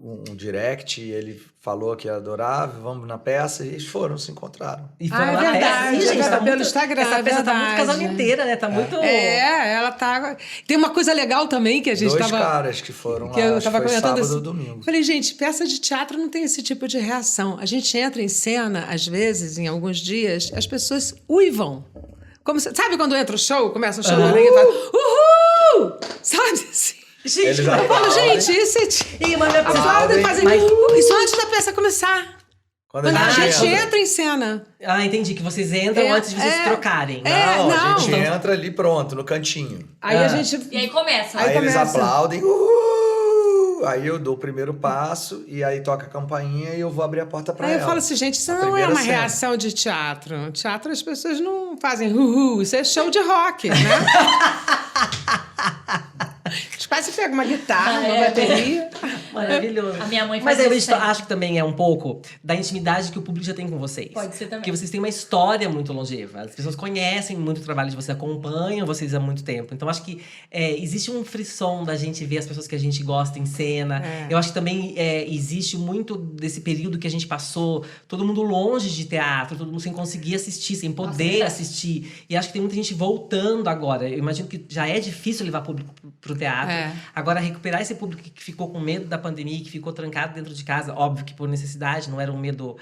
um direct e ele falou que adorava, vamos na peça, e eles foram, se encontraram. E foram é na verdade, peça. Ih, gente, é tá pelo muito, Instagram, essa é peça tá muito verdade. casamenteira, né? Tá muito... Ela tá... Tem uma coisa legal também que a gente Dois tava... caras que foram que lá, eu acho tava que foi comentando sábado assim. ou domingo. Falei, gente, peça de teatro não tem esse tipo de reação. A gente entra em cena, às vezes, em alguns dias, as pessoas uivam. Como sabe quando entra o show, começa o show, e fala, uhul! Sabe assim? Gente, Eles mas- Eu falo, aplaudem. gente, isso é... Ih, mas não é possível. Aplaudem, fazem Mas- uhul. Isso antes da peça começar. Quando Quando a gente entra. entra em cena. Ah, entendi. Que vocês entram antes de vocês se trocarem. Não, a não. gente entra ali pronto, no cantinho. Aí a gente... E aí começa. Aí Aí eles começa. aplaudem, uhul! Aí eu dou o primeiro passo, e aí toca a campainha e eu vou abrir a porta pra Aí ela. eu falo assim, gente, isso A não é primeira uma cena. reação de teatro. Teatro as pessoas não fazem uhul, isso é show de rock, né? Eles quase pegam uma guitarra, uma bateria. Maravilhoso. A minha mãe Mas fazia eu isso sempre. acho que também é um pouco da intimidade que o público já tem com vocês. Pode ser também. Porque vocês têm uma história muito longeva. As pessoas conhecem muito o trabalho de vocês, acompanham vocês há muito tempo. Então, acho que existe um frisson da gente ver as pessoas que a gente gosta em cena. Eu acho que também existe muito desse período que a gente passou, todo mundo longe de teatro, todo mundo sem conseguir assistir, sem poder Nossa, assistir. E acho que tem muita gente voltando agora. Eu imagino que já é difícil levar público pro teatro. Agora, recuperar esse público que ficou com medo da pandemia, que ficou trancado dentro de casa, óbvio que por necessidade, não era um medo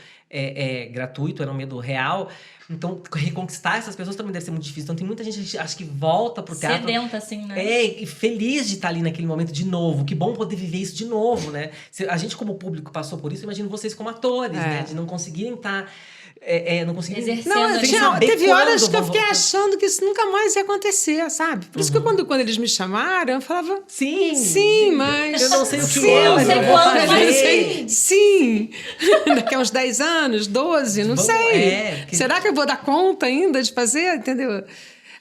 gratuito, era um medo real. Então, reconquistar essas pessoas também deve ser muito difícil. Então, tem muita gente, acho que volta pro teatro. Sedenta, assim, né? E feliz de estar ali naquele momento de novo. Que bom poder viver isso de novo, né? Se a gente, como público, passou por isso, eu imagino vocês como atores, né? De não conseguirem estar... não conseguirem... Exercendo Não, ali. teve quando horas que eu vão fiquei voltar. achando que isso nunca mais ia acontecer, sabe? Por isso que quando eles me chamaram, eu falava... Sim! Sim, mas... Eu não sei o que sim, é, não mas sei eu vou quando, fazer. mas Sim! Daqui a uns 10 anos, 12, não Vamos- sei. porque- Será que eu vou dar conta ainda de fazer, entendeu?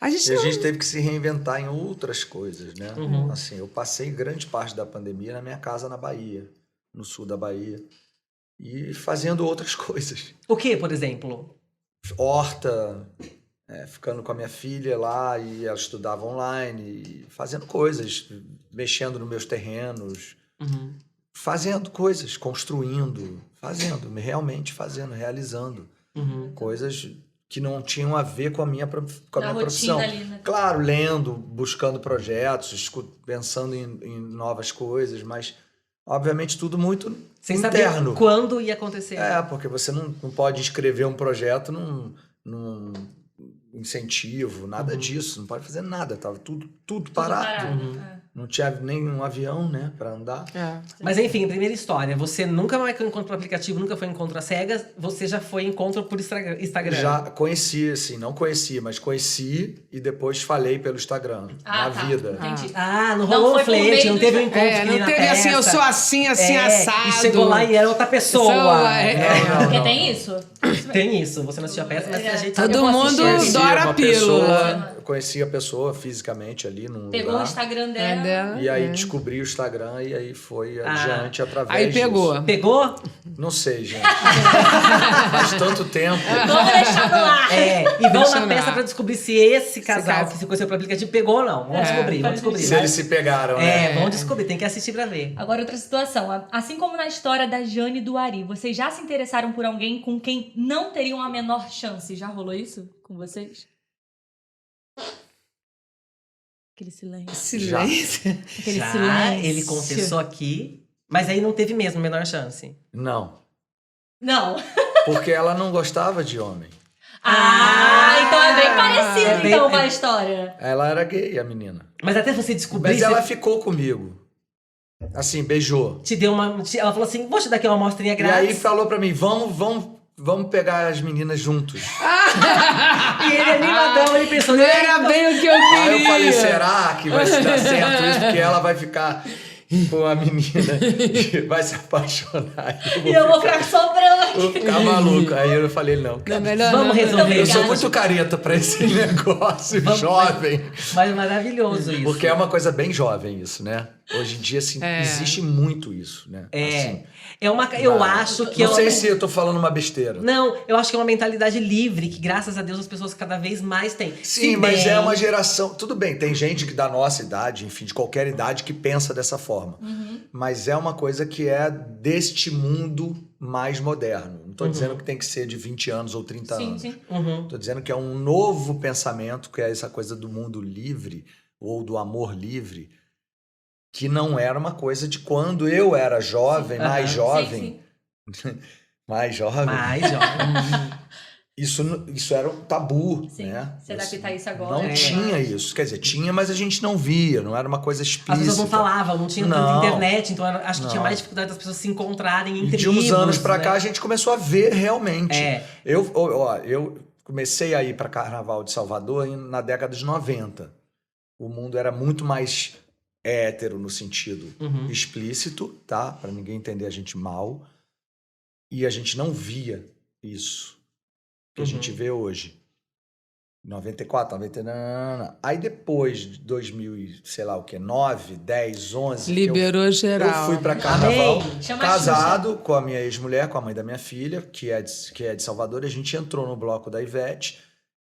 A gente E a não... gente teve que se reinventar em outras coisas, né? Assim, eu passei grande parte da pandemia na minha casa na Bahia, no sul da Bahia, e fazendo outras coisas. O que, por exemplo? Horta, ficando com a minha filha lá, e ela estudava online, e fazendo coisas, mexendo nos meus terrenos, fazendo coisas, construindo, realmente fazendo, realizando coisas que não tinham a ver com a minha, Na profissão. rotina ali, né? Claro, lendo, buscando projetos, pensando em novas coisas, mas obviamente tudo muito Sem interno. saber quando ia acontecer. Porque você não pode escrever um projeto num incentivo, nada disso, não pode fazer nada, tava tudo parado. Não tinha nem um avião, né, para andar. Mas enfim, primeira história. Você nunca marcou encontro por aplicativo, nunca foi encontro às cegas. Você já foi encontro por Instagram. Já conheci, assim, não conheci, mas conheci e depois falei pelo Instagram, na vida. Entendi. Ah, não Não rolou foi um por flerte, meio não do- teve um encontro que não nem na teve assim, eu peça. sou assim, assado. E chegou lá e era outra pessoa. Não, Porque tem isso? Tem isso. Você não assistiu a peça, mas a gente Todo eu vou mundo assistir. adora a pílula. Eu conheci a pessoa fisicamente ali num Pegou o lugar. Instagram dela. E aí descobri o Instagram e aí foi adiante através Aí pegou. disso. Pegou? Não sei, gente. Faz tanto tempo. Vamos deixar no ar. E vão Deixa na eu peça lá. pra descobrir se esse casal casal. que se conheceu pelo aplicativo pegou ou não. Vamos descobrir, vamos descobrir. Se eles se pegaram, né? Vamos descobrir, tem que assistir pra ver. Agora, outra situação. Assim como na história da Jane e do Ari, vocês já se interessaram por alguém com quem não teriam a menor chance? Já rolou isso com vocês? Aquele silêncio. Silêncio. Aquele Já, silêncio. ele confessou aqui, mas aí não teve mesmo a menor chance. Não. Não. Porque ela não gostava de homem. Então é bem parecido É bem- então com a história. Ela era gay, a menina. Mas até você descobrir, Mas ela você ficou comigo. Assim, beijou. te deu uma... Ela falou assim, vou te dar aqui uma amostrinha E aí grátis. falou pra mim, vamos vamos pegar as meninas juntos. E ele animadão, ele pensou... Não era bem o que eu queria. Aí eu falei, será que vai se dar certo isso? Porque ela vai ficar com a menina e vai se apaixonar. E eu vou ficar sobrando aqui. Vou ficar maluco. Aí eu falei, não, cara, Vamos resolver eu sou isso. muito careta pra esse negócio jovem. Mas maravilhoso isso. Porque é uma coisa bem jovem isso, né? Hoje em dia, assim, existe muito isso, né? Assim, Eu acho que... não sei se eu tô falando uma besteira. Não, eu acho que é uma mentalidade livre, que graças a Deus as pessoas cada vez mais têm. Sim, mas é uma geração... Tudo bem, tem gente que da nossa idade, enfim, de qualquer idade, que pensa dessa forma. Mas é uma coisa que é deste mundo mais moderno. Não tô dizendo que tem que ser de 20 anos ou 30 anos. Sim. Tô dizendo que é um novo pensamento, que é essa coisa do mundo livre, ou do amor livre, que não era uma coisa de quando eu era jovem, mais jovem. Mais jovem. Mais jovem. Isso era um tabu, né? Se adaptar isso agora. Não tinha isso. Quer dizer, tinha, mas a gente não via. Não era uma coisa explícita. As pessoas não falavam, não tinha tanta internet. Então acho que tinha mais dificuldade das pessoas se encontrarem em tribos. De uns anos pra cá, a gente começou a ver realmente. É. Eu comecei a ir para Carnaval de Salvador na década de 90. O mundo era muito mais hétero no sentido explícito, tá? Para ninguém entender a gente mal. E a gente não via isso que a gente vê hoje. 94, 99. Aí depois de 2000 e sei lá o que, 9, 10, 11... Liberou geral. Eu fui para Carnaval Chama casado com a minha ex-mulher, com a mãe da minha filha, que é de Salvador. E a gente entrou no bloco da Ivete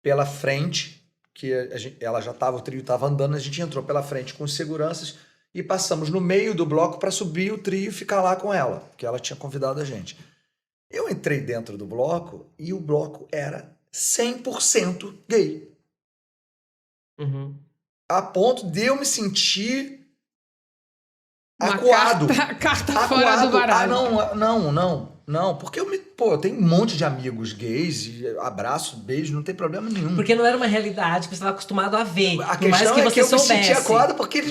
pela frente, que ela já estava, o trio estava andando, a gente entrou pela frente com os seguranças e passamos no meio do bloco para subir o trio e ficar lá com ela, porque ela tinha convidado a gente. Eu entrei dentro do bloco e o bloco era 100% gay. A ponto de eu me sentir acuado. Carta fora do baralho. Não, porque eu tenho um monte de amigos gays, e abraço, beijo, não tem problema nenhum. Porque não era uma realidade que você estava acostumado a ver. A por mais questão que é você que eu soubesse. me senti acuado porque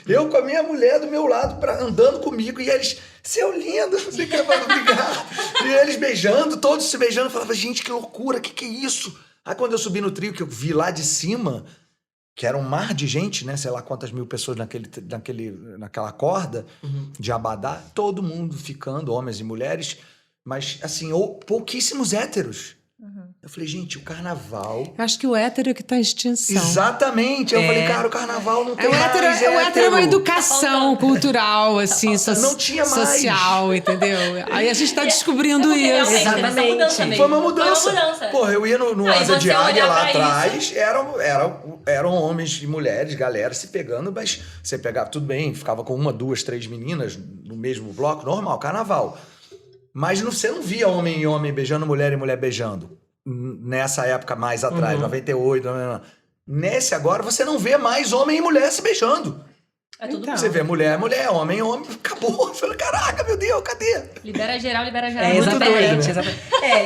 eu com a minha mulher do meu lado, andando comigo, e eles, seu lindo, não sei o que, obrigado. E eles beijando, todos se beijando, eu falava, gente, que loucura, que é isso? Aí quando eu subi no trio, que eu vi lá de cima, que era um mar de gente, né? Sei lá quantas mil pessoas naquela corda de abadá, todo mundo ficando, homens e mulheres, mas assim, pouquíssimos héteros. Eu falei, gente, o carnaval... Acho que o hétero é que tá em extinção. Exatamente. Eu falei, cara, o carnaval não tem O hétero é uma educação cultural, assim, não tinha mais. social, entendeu? Aí a gente tá descobrindo isso. Exatamente. Foi uma mudança. Porra, eu ia no Asa de Águia lá atrás, eram homens e mulheres, galera se pegando, mas você pegava, tudo bem, ficava com 1, 2, 3 meninas no mesmo bloco, normal, carnaval. Mas você não via homem e homem beijando, mulher e mulher beijando. Nessa época mais atrás, 98. Nesse agora, você não vê mais homem e mulher se beijando. É tudo Você vê mulher, homem, acabou. Eu falei, caraca, meu Deus, cadê? Libera geral. Exatamente.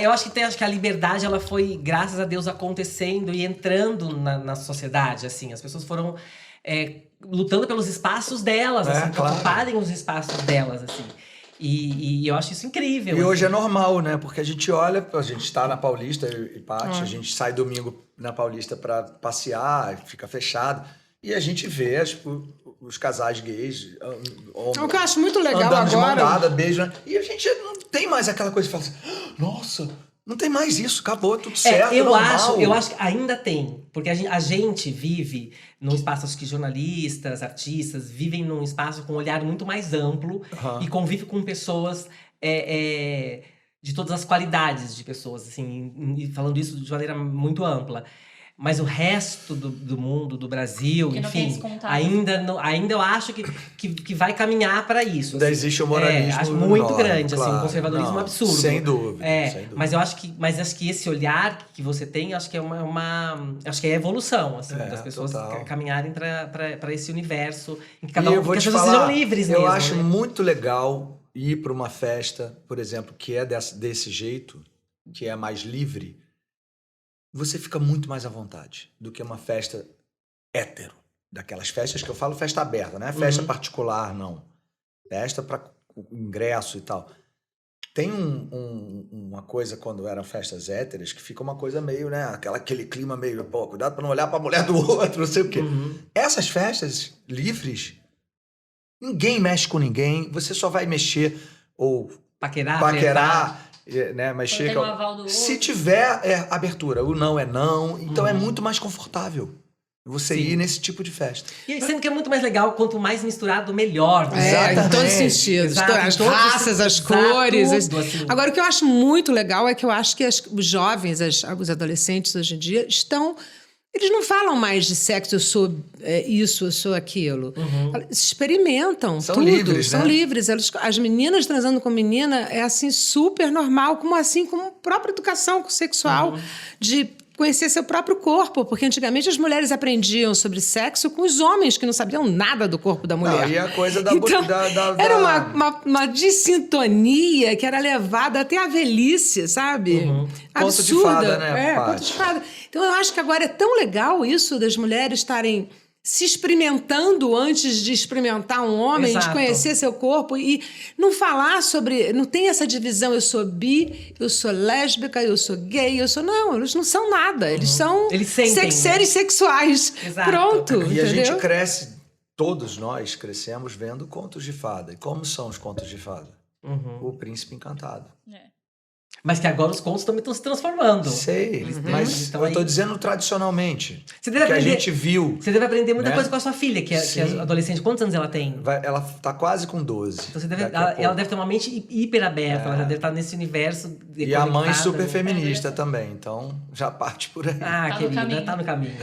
Eu acho que a liberdade, ela foi, graças a Deus, acontecendo e entrando na sociedade, assim. As pessoas foram lutando pelos espaços delas, assim, claro. ocuparem os espaços delas, assim. E eu acho isso incrível. E hoje é normal, né? Porque a gente olha, a gente tá na Paulista, eu e Paty, a gente sai domingo na Paulista pra passear, fica fechado. E a gente vê os casais gays, O que eu acho muito legal andando de mão agora... dada, beijando. E a gente não tem mais aquela coisa de falar assim, nossa, não tem mais isso, acabou, tudo certo, eu normal. acho que ainda tem. Porque a gente vive num espaço, acho que jornalistas, artistas, vivem num espaço com um olhar muito mais amplo e convive com pessoas de todas as qualidades de pessoas, assim, e falando isso de maneira muito ampla. Mas o resto do mundo, do Brasil, enfim, ainda eu acho que vai caminhar para isso. Ainda assim. existe o moralismo acho muito enorme, grande, claro. assim, um conservadorismo absurdo. Sem dúvida, sem dúvida. Mas eu acho que esse olhar que você tem, acho que é acho que é evolução, assim, das pessoas caminharem para esse universo em que cada que as pessoas sejam livres mesmo. Eu acho né? muito legal ir para uma festa, por exemplo, que é desse jeito, que é mais livre. Você fica muito mais à vontade do que uma festa hétero. Daquelas festas que eu falo festa aberta, não é festa particular, não. Festa para ingresso e tal. Tem uma coisa quando eram festas héteras que fica uma coisa meio, né? Aquele clima meio, pô, cuidado pra não olhar pra mulher do outro, não sei o quê. Essas festas livres, ninguém mexe com ninguém, você só vai mexer ou paquerar, né? Mexer tem um aval do outro. Se tiver abertura, o não é não, então é muito mais confortável você ir nesse tipo de festa. E sendo que é muito mais legal, quanto mais misturado, melhor. Em todos os sentidos. Exato, As em todos os raças, as exato, cores. tudo, assim. Agora, o que eu acho muito legal é que eu acho que os jovens, os adolescentes hoje em dia, eles não falam mais de sexo, eu sou isso, eu sou aquilo. Eles experimentam São tudo. livres, São né? livres. As meninas transando com menina é assim super normal, como a própria educação sexual, de conhecer seu próprio corpo, porque antigamente as mulheres aprendiam sobre sexo com os homens que não sabiam nada do corpo da mulher. Não, e a coisa da... Então, era uma dissintonia que era levada até a velhice, sabe? Conto de Absurda. fada, né, conto Paty? de fada. Então, eu acho que agora é tão legal isso das mulheres estarem se experimentando antes de experimentar um homem, Exato. de conhecer seu corpo e não falar sobre... Não tem essa divisão, eu sou bi, eu sou lésbica, eu sou gay, eu sou... Não, eles não são nada. Eles são Eles sentem, seres sexuais. Exato. Pronto, E entendeu? a gente cresce, todos nós crescemos vendo contos de fada. E como são os contos de fada? O Príncipe Encantado. Mas que agora os contos também estão se transformando. Sei, mas estão eu tô aí. dizendo tradicionalmente. Você deve que a aprender- gente viu. Você deve aprender muita Né? coisa com a sua filha, que é Sim. adolescente. Quantos anos ela tem? Ela tá quase com 12. Então daqui a ela pouco. deve ter uma mente hiper aberta, ela já deve estar nesse universo. E a mãe conectada, super né? feminista também, então já parte por aí. Ah, Tá no querida, caminho. tá no caminho.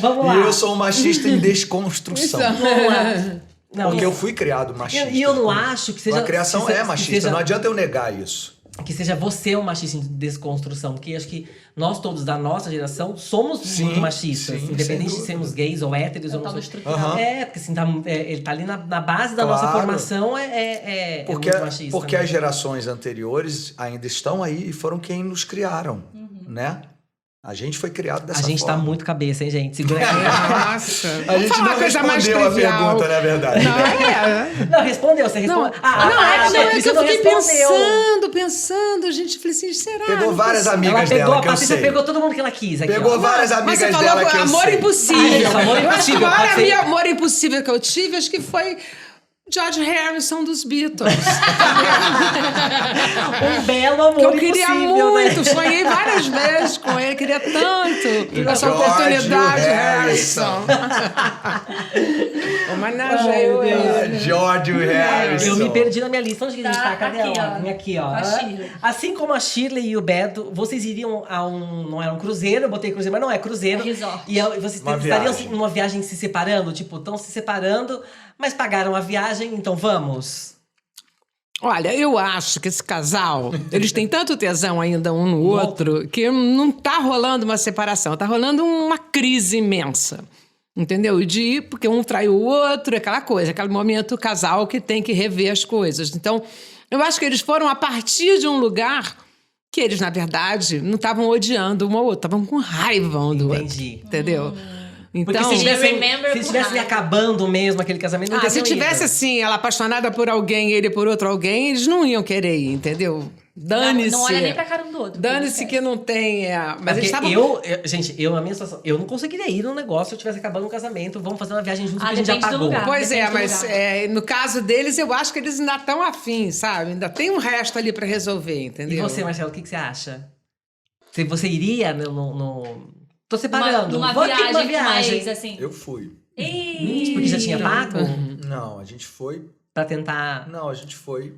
Vamos lá. E eu sou um machista em desconstrução. Vamos lá. Não, Porque e- eu fui criado machista. E eu não acho que seja... A criação que é seja- machista, que seja- não adianta eu negar isso. Que seja você um machista em desconstrução, porque acho que nós todos da nossa geração somos Sim, muito machistas, sim, independente sem de dúvida. sermos gays ou héteros. É o ou tal não do sei. estrutural. É, porque assim, ele tá ali na base da nossa Claro. formação, é muito machista. Porque né? as gerações anteriores ainda estão aí e foram quem nos criaram, né? A gente foi criado dessa A gente forma. tá muito cabeça, hein, gente? Segura aí. Nossa. A gente não respondeu a pergunta, na verdade. Não, respondeu, você Não, respondeu. é que eu fiquei respondeu. pensando, gente, falei assim, será? Pegou Não várias consigo. Ela amigas pegou, dela, a que eu Patrícia sei. pegou todo mundo que ela quis aqui, Pegou ó. várias Mas amigas você falou dela que eu amor sei. impossível. Isso, amor Eu acho que o impossível, pode ser. maior amor impossível que eu tive, acho que foi George Harrison dos Beatles. Um belo amor Que eu queria impossível, muito, né? sonhei várias vezes com ele, queria tanto essa George oportunidade, Harrison. Homenageio ele. George Harrison. Eu me perdi na minha lista. Onde que a gente tá? Cadê aqui, ela? ó. Vem aqui, ó. A Shirley. Assim como a Shirley e o Beto, vocês iriam a um... Não era um cruzeiro, eu botei cruzeiro, mas não é cruzeiro. É resort. E vocês Uma estariam viagem. numa viagem se separando? Tipo, estão se separando, mas pagaram a viagem, então vamos? Olha, eu acho que esse casal, eles têm tanto tesão ainda um no outro, que não tá rolando uma separação, tá rolando uma crise imensa. Entendeu? E de ir, porque um trai o outro, aquela coisa, aquele momento casal que tem que rever as coisas. Então, eu acho que eles foram a partir de um lugar que eles, na verdade, não estavam odiando um ao outro, estavam com raiva um do outro. Entendi. Entendeu? Porque Então, se estivessem remember com estivessem raiva. acabando mesmo aquele casamento, não se teriam tivesse ido. assim, ela apaixonada por alguém, ele por outro alguém, eles não iam querer ir, entendeu? Dane-se. Não olha nem pra cara um do outro. Dane-se que não tem. Mas eles Porque estavam. gente, na minha situação, eu não conseguiria ir num negócio se eu tivesse acabando um casamento. Vamos fazer uma viagem juntos Ah, que a gente já depende do pagou. lugar. Pois depende do mas lugar. no caso deles, eu acho que eles ainda estão afins, sabe? Ainda tem um resto ali pra resolver, E entendeu? você, Marcelo, o que você acha? Você iria Tô separando. Numa Vou aqui viagem, numa com viagem. mais, assim. Eu fui. Porque já tinha pago? Não, a gente foi... Pra tentar... Não, a gente foi...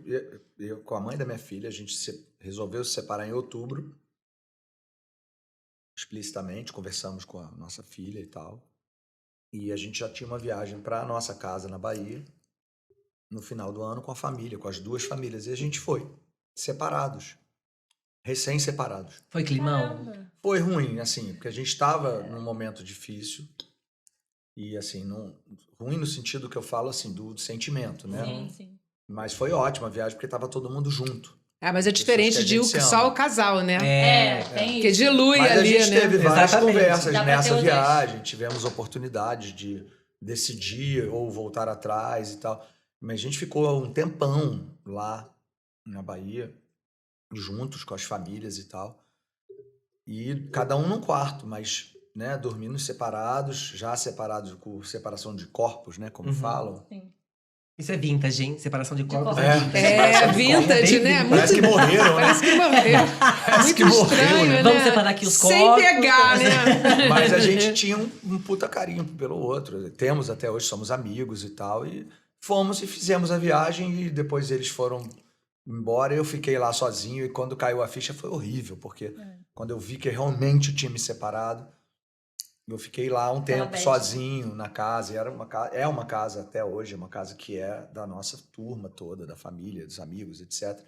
Eu com a mãe da minha filha, a gente resolveu se separar em outubro. Explicitamente, conversamos com a nossa filha e tal. E a gente já tinha uma viagem pra nossa casa na Bahia, no final do ano, com a família, com as duas famílias. E a gente foi, separados. Recém-separados. Foi climão? Caramba. Foi ruim, assim, porque a gente estava num momento difícil. E, assim, ruim no sentido que eu falo, assim, do sentimento, né? Sim, sim. Mas foi ótima a viagem, porque estava todo mundo junto. mas é diferente Pessoas que a de gente se só ama. o casal, né? Tem Que isso. dilui Mas ali, a gente né? teve várias Exatamente. conversas Dá pra ter nessa os dois. viagem, tivemos oportunidades de decidir ou voltar atrás e tal. Mas a gente ficou um tempão lá, na Bahia, juntos com as famílias e tal. E cada um num quarto, mas, né, dormindo separados, já separados por separação de corpos, né, como falam. Sim. Isso é vintage, hein? Separação de corpos. É vintage, né? Parece que morreram, né? Parece que morreram. Parece Muito que morreu, estranho, né? Vamos separar aqui os corpos. Sem pegar, né? Mas a gente tinha um puta carinho pelo outro. Temos até hoje, somos amigos e tal. E fomos e fizemos a viagem e depois eles foram embora. Eu fiquei lá sozinho e quando caiu a ficha foi horrível, porque quando eu vi que realmente eu tinha me separado, eu fiquei lá um tempo sozinho na casa. E é uma casa até hoje, é uma casa que é da nossa turma toda, da família, dos amigos, etc.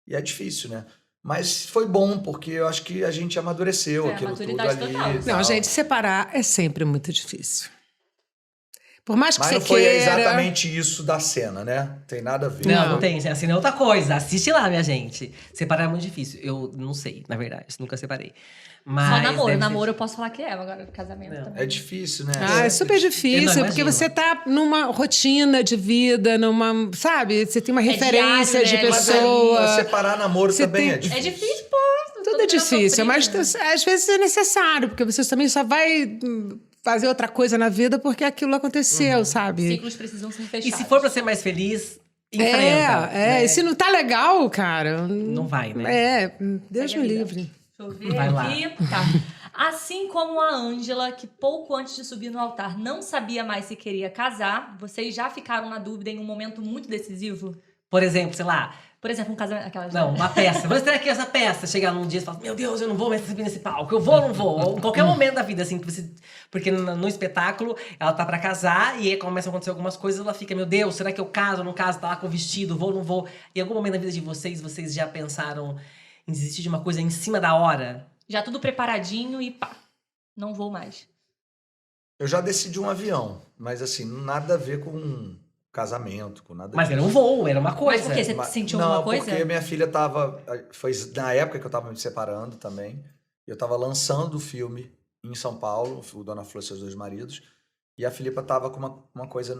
E é difícil, né? Mas foi bom, porque eu acho que a gente amadureceu aquilo tudo ali. Total. Não, gente, separar é sempre muito difícil. Por mais que Mas você não foi queira... exatamente isso da cena, né? Tem nada a ver. Não tem. Assim, é outra coisa. Assiste lá, minha gente. Separar é muito difícil. Eu não sei, na verdade. Nunca separei. Mas Só namoro. deve Namoro ser... eu posso falar que é, agora casamento também. É difícil, né? Ah, é super Eu não difícil, porque imagino. você tá numa rotina de vida, numa... Sabe? Você tem uma referência diário, né? de Mas pessoa. Separar namoro Você também tem- é difícil. É difícil, pô. Tudo é difícil, mas às vezes é necessário, porque você também só vai fazer outra coisa na vida porque aquilo aconteceu, sabe? Ciclos precisam ser fechados. E se for pra ser mais feliz, enfrenta. E se não tá legal, cara... Não vai, né? Deus Segue me a vida. livre. Deixa eu ver Vai lá. aqui. Tá. Assim como a Ângela, que pouco antes de subir no altar não sabia mais se queria casar, vocês já ficaram na dúvida em um momento muito decisivo? Por exemplo, sei lá... Por exemplo, um casamento... Aquelas... Não, uma peça. Vamos ter aqui essa peça. Chegar num dia e falar, meu Deus, eu não vou mais subir nesse palco. Eu vou ou não vou? Ou em qualquer momento da vida, assim. Que você... Porque no espetáculo, ela tá pra casar e aí começam a acontecer algumas coisas. Ela fica, meu Deus, será que eu caso ou não caso? Tá lá com o vestido, vou ou não vou? Em algum momento da vida de vocês já pensaram em desistir de uma coisa em cima da hora? Já tudo preparadinho e pá. Não vou mais. Eu já decidi um avião, mas assim, nada a ver com casamento, com nada Mas disso. era um voo, era uma coisa. Mas por quê? Você sentiu alguma coisa? Não, porque minha filha tava... Foi na época que eu tava me separando também. Eu tava lançando o filme em São Paulo, o Dona Flor e Seus Dois Maridos. E a Filipa tava com uma coisa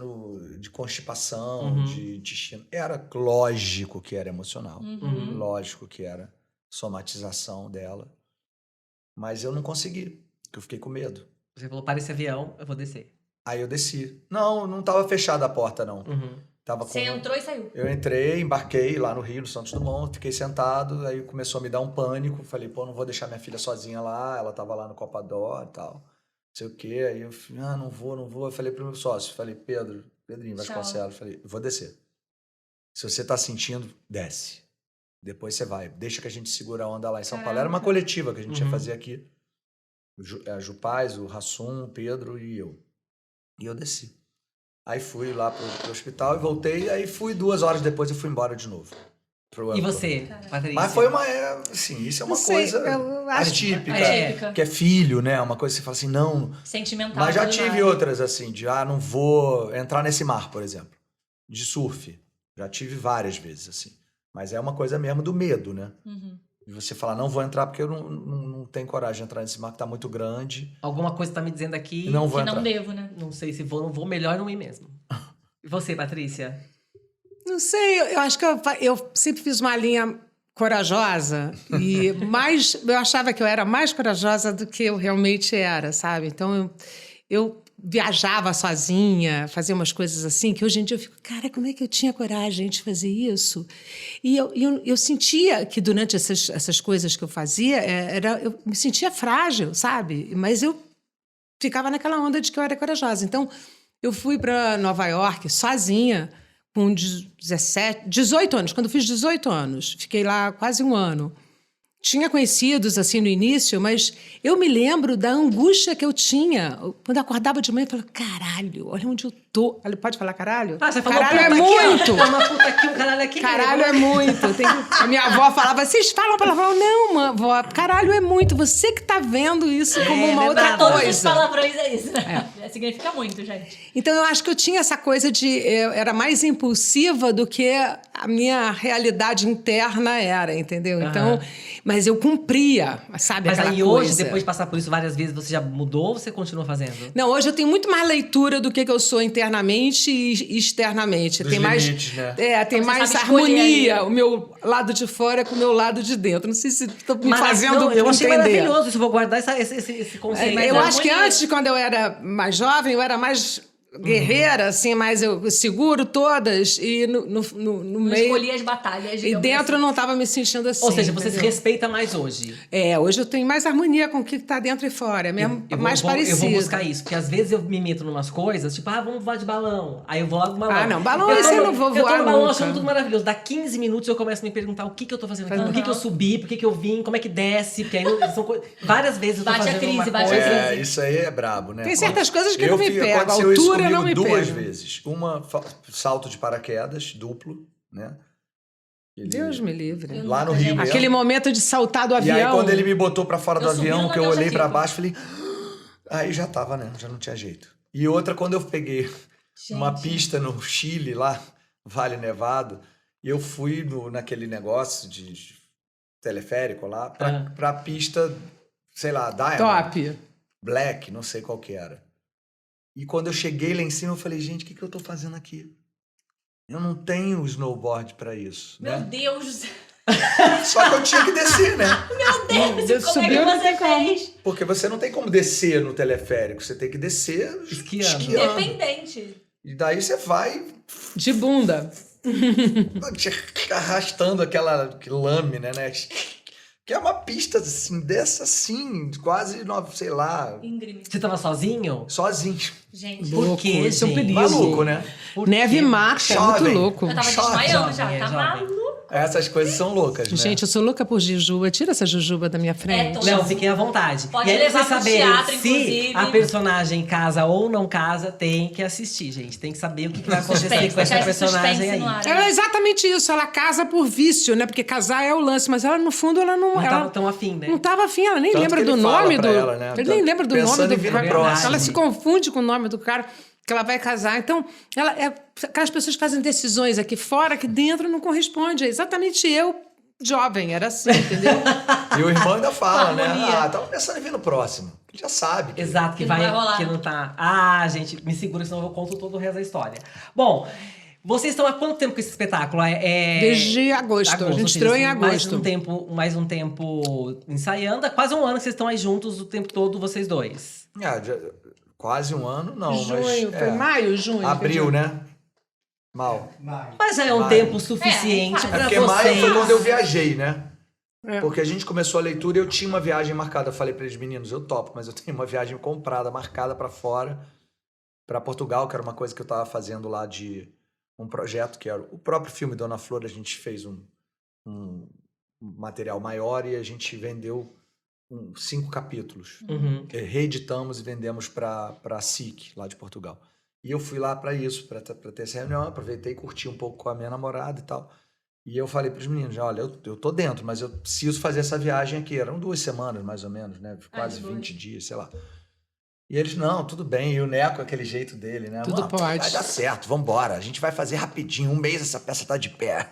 de constipação, de intestino. Era lógico que era emocional. Lógico que era somatização dela. Mas eu não consegui, porque eu fiquei com medo. Você falou, para esse avião, eu vou descer. Aí eu desci. Não tava fechada a porta, não. Tava Você entrou e saiu. Eu entrei, embarquei lá no Rio, no Santos Dumont, fiquei sentado, aí começou a me dar um pânico. Falei, pô, não vou deixar minha filha sozinha lá, ela tava lá no Copadó e tal. Não sei o quê. Aí eu falei, não vou. Eu falei pro meu sócio, Pedrinho Vasconcelos, falei, vou descer. Se você tá sentindo, desce. Depois você vai. Deixa que a gente segura a onda lá em São Paulo. Era uma coletiva que a gente ia fazer aqui. A Ju Paz, o Rassum, o Pedro e eu. E eu desci. Aí fui lá pro hospital e voltei. Aí fui 2 horas depois eu fui embora de novo. E você, Patrícia? Mas foi assim, isso é uma coisa eu acho atípica. Que é filho, né? Uma coisa que você fala assim, não... Sentimental. Mas já tive outras, assim, de não vou entrar nesse mar, por exemplo. De surf. Já tive várias vezes, assim. Mas é uma coisa mesmo do medo, né? De você falar, não vou entrar porque eu não tenho coragem de entrar nesse mar que tá muito grande. Alguma coisa tá me dizendo aqui Não vou Que entrar. não devo, né? Não sei se vou, não vou, melhor não ir mesmo. E você, Patrícia? Não sei, eu acho que eu sempre fiz uma linha corajosa e eu achava que eu era mais corajosa do que eu realmente era, sabe? Então eu viajava sozinha, fazia umas coisas assim, que hoje em dia eu fico, cara, como é que eu tinha coragem de fazer isso? E eu sentia que durante essas coisas que eu fazia, eu me sentia frágil, sabe? Mas eu ficava naquela onda de que eu era corajosa. Então, eu fui para Nova York sozinha, com 18 anos. Quando eu fiz 18 anos, fiquei lá quase 1 ano. Tinha conhecidos, assim, no início, mas eu me lembro da angústia que eu tinha. Quando eu acordava de manhã, eu falava, caralho, olha onde eu tô. Pode falar caralho? Você falou Caralho é puta aqui, ó. muito! É uma puta aqui, um caralho aqui. Caralho é muito. A minha avó falava, vocês falam palavrão? Não, vó, caralho é muito. Você que tá vendo isso como uma outra verdade. Todos os coisa. palavrões é isso. Significa muito, gente. Então, eu acho que eu tinha essa coisa eu era mais impulsiva do que a minha realidade interna era, entendeu? Então, Mas eu cumpria, sabe, Mas aquela aí coisa. hoje, depois de passar por isso várias vezes, você já mudou ou você continua fazendo? Não, hoje eu tenho muito mais leitura do que eu sou internamente e externamente. Dos tem mais, limites, né? tem Então você mais sabe escolher harmonia, ali. o meu lado de fora com o meu lado de dentro. Não sei se estou me fazendo Não, eu achei entender. maravilhoso isso, vou guardar esse conceito. mas Eu é acho que harmonia. antes, quando eu era mais jovem, eu era mais guerreira, assim, mais eu seguro todas e no Não meio... escolhi as batalhas, E digamos dentro eu assim. não estava me sentindo assim. Ou seja, você se entendeu? respeita mais hoje. Hoje eu tenho mais harmonia com o que está dentro e fora. É mesmo mais parecido. Eu vou buscar isso, porque às vezes eu me meto em umas coisas, tipo, vamos voar de balão. Aí eu vou lá do balão. Ah, não, balão esse eu não vou Eu voar tô no balão nunca. achando tudo maravilhoso. Dá 15 minutos eu começo a me perguntar o que eu tô fazendo aqui, por que eu subi, por que eu vim, como é que desce, porque aí várias vezes eu tô Bate a fazendo crise, uma bate a coisa. crise. Isso aí é brabo, né? Tem certas coisas que não me pegam. A Aconteceu isso altura comigo não me duas pega. vezes. Uma, salto de paraquedas, duplo, né? Deus me livre. Lá no Rio mesmo. Aquele momento de saltar do E avião. aí, quando ele me botou pra fora Eu do subi avião, no que eu avião olhei já pra fico. baixo, falei... Aí já tava, né? Já não tinha jeito. E outra, quando eu peguei uma pista no Chile, lá, Vale Nevado, e eu fui naquele negócio de teleférico lá, pra pista, sei lá, Diamond, Top. Black, não sei qual que era. E quando eu cheguei lá em cima, eu falei, gente, o que eu tô fazendo aqui? Eu não tenho snowboard pra isso, Meu né? Deus do céu. Só que eu tinha que descer, né? Meu Deus, como é que Subiu, não você tem como. fez? Porque você não tem como descer no teleféricco, você tem que descer Esquiando. Dependente. E daí você vai De bunda. arrastando aquela lâmina, né? Que é uma pista assim, dessa assim, quase, sei lá, Íngreme. Você tava sozinho? sozinho. Gente, Por Louco, quê, isso é um gente? perigo. Maluco, né? Por Neve quê? mata, é muito Jovem. louco. eu tava Choque, desmaiando já. jovem, Tá jovem. maluco? Essas coisas são loucas, né? Gente, eu sou louca por jujuba. Tira essa jujuba da minha frente. Tom. Não, fiquem à vontade. Pode e aí, levar vocês pro saberem teatro, se inclusive. a personagem casa ou não casa, tem que assistir, gente. Tem que saber o que vai acontecer Suspense, com essa deixar esse personagem suspense aí. no ar. Ela é exatamente isso. Ela casa por vício, né? Porque casar é o lance. Mas ela, no fundo, ela não... Não ela tava tão afim, né? não tava afim. Ela nem Tanto lembra que do ele fala nome pra do... ela, né? Ele nem lembra do Pensando nome em do vir cara. no próximo. Ela se confunde com o nome do cara que ela vai casar. Então, ela é aquelas pessoas que fazem decisões aqui fora que dentro não corresponde. É exatamente eu, jovem. Era assim, entendeu? E o irmão ainda fala, né? Harmonia. Tava pensando em vir no próximo. Ele já sabe. Exato, que Que não vai, vai rolar. que não tá. Ah, gente, me segura, senão eu conto todo o resto da história. Bom, vocês estão há quanto tempo com esse espetáculo? Desde agosto. A gente ou seja, estreou em assim, agosto. Mais um tempo ensaiando. Há quase um ano que vocês estão aí juntos o tempo todo, vocês dois. Quase um ano, não. Junho, mas, foi maio, junho. Abril, né? Mal. Mas já é um Maio. tempo suficiente É, pra Porque vocês. maio foi quando eu viajei, né? É. Porque a gente começou a leitura e eu tinha uma viagem marcada. Eu falei para eles, meninos, eu topo, mas eu tenho uma viagem comprada, marcada para fora, para Portugal, que era uma coisa que eu tava fazendo lá de um projeto, que era o próprio filme Dona Flor. A gente fez um material maior e a gente vendeu 5 capítulos. Uhum. Reeditamos e vendemos para a SIC, lá de Portugal. E eu fui lá para isso, para ter essa reunião, aproveitei e curti um pouco com a minha namorada e tal. E eu falei para os meninos, olha, eu tô dentro, mas eu preciso fazer essa viagem aqui. Eram 2 semanas, mais ou menos, né? Quase 20 dias, sei lá. E eles, não, tudo bem. E o Neco, aquele jeito dele, né? Tudo pode. Vai dar certo, vambora. A gente vai fazer rapidinho. 1 mês essa peça tá de pé.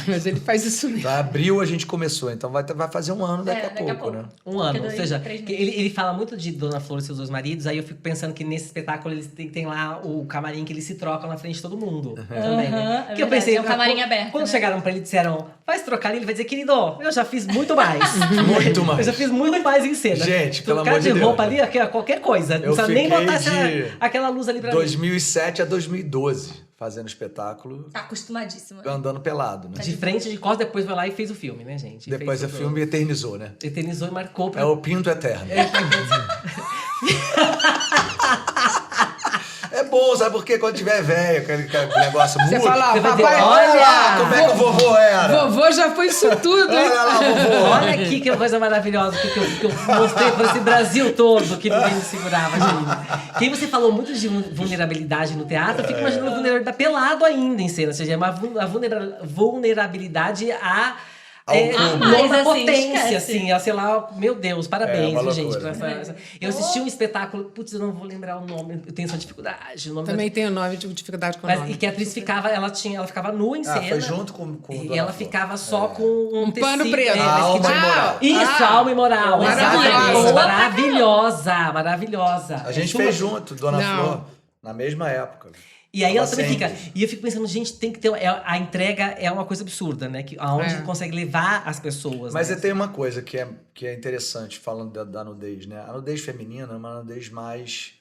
Mas ele faz isso mesmo. Então, abril a gente começou, então vai fazer um ano daqui a daqui a pouco, pouco. né? Um ano, ou Porque seja, 3 que meses. ele fala muito de Dona Flor e seus 2 maridos, aí eu fico pensando que nesse espetáculo eles tem lá o camarim que eles se trocam na frente de todo mundo. Também, né? é Que eu verdade, pensei, é um camarim quando- aberto, Quando né? chegaram pra ele e disseram, faz trocar, ele vai dizer, querido, eu já fiz muito mais. Muito mais. Eu já fiz muito mais em cena. Gente, pelo Trocar amor de de Deus. roupa ali, qualquer coisa. Não Eu precisa nem fiquei botar de aquela luz ali pra mim. 2007 a 2012, fazendo espetáculo, Tá acostumadíssima. andando pelado, né? De frente, de costas, depois vai lá e fez o filme, né, gente? Depois o Fez filme eternizou, né? eternizou e marcou pra... É o Pinto Eterno. É bom, sabe por quê? Quando tiver velho, aquele negócio Você murcho. fala, Você vai dizer, papai, olha lá como é que o vovô era. vovô já foi isso tudo, hein? Olha lá, vovô. Olha aqui que coisa maravilhosa que eu mostrei para esse Brasil todo que ninguém me segurava, gente. Que aí você falou muito de vulnerabilidade no teatro, eu fico imaginando a vulnerabilidade pelado ainda em cena. Ou seja, é uma vulnerabilidade Nova assim, potência, esquece. assim, sei lá, meu Deus, parabéns, uma viu, gente. loucura. Eu assisti um espetáculo, putz, eu não vou lembrar o nome, eu tenho essa dificuldade. O nome Também tenho nome de dificuldade com o nome. E que a atriz ficava, ela ficava nua em cena. Foi junto com E Dona ela Flor. ficava só com um pano tecido, preto. mas que Alma Imoral. Isso, Alma Imoral. Maravilhosa. Maravilhosa, maravilhosa. A gente Uma- fez junto, Dona Não. Flor, na mesma época. E aí ela Tava também fica. sempre. E eu fico pensando, gente, tem que ter. A entrega é uma coisa absurda, né? Aonde consegue levar as pessoas. Mas né? tem uma coisa que é interessante falando da nudez, né? A nudez feminina é uma nudez mais.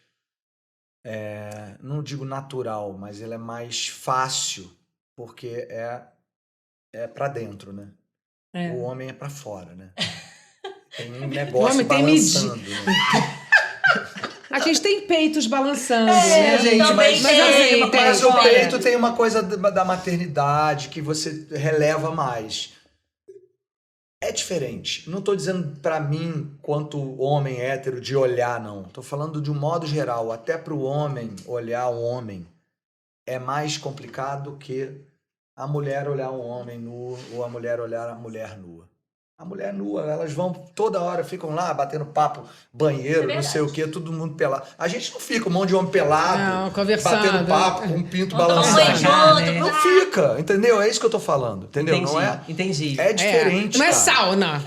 Não digo natural, mas ela é mais fácil, porque é pra dentro, né? O homem é pra fora, né? Tem um negócio homem tem balançando. Né? A gente tem peitos balançando, É, né? gente, também mas tem, assim, tem, mas o tem. peito tem uma coisa da maternidade que você releva mais. É diferente. Não tô dizendo pra mim, quanto homem hétero, de olhar, não. Tô falando de um modo geral. Até pro homem olhar o homem é mais complicado que a mulher olhar um homem nu ou a mulher olhar a mulher nua. A mulher nua, elas vão toda hora, ficam lá batendo papo, banheiro, não sei o quê, todo mundo pelado. A gente não fica um monte de homem pelado, Não, conversando. batendo papo com um pinto Não toma balançando. banho junto, Não fica, entendeu? É isso que eu tô falando, entendeu? Entendi, Não é? entendi. É diferente, Não é cara. sauna.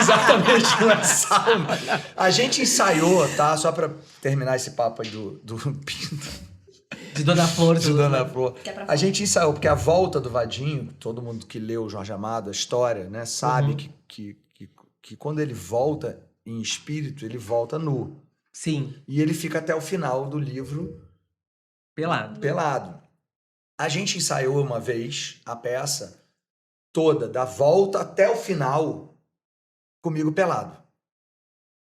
Exatamente, não é sauna. A gente ensaiou, tá? Só pra terminar esse papo aí do pinto. De Dona Flor. De Dona Flor. Que é pra A gente ensaiou, porque a volta do Vadinho, todo mundo que leu o Jorge Amado, a história, né, sabe que quando ele volta em espírito, ele volta nu. Sim, E ele fica até o final do livro pelado. pelado. A gente ensaiou uma vez a peça toda, da volta até o final, comigo pelado.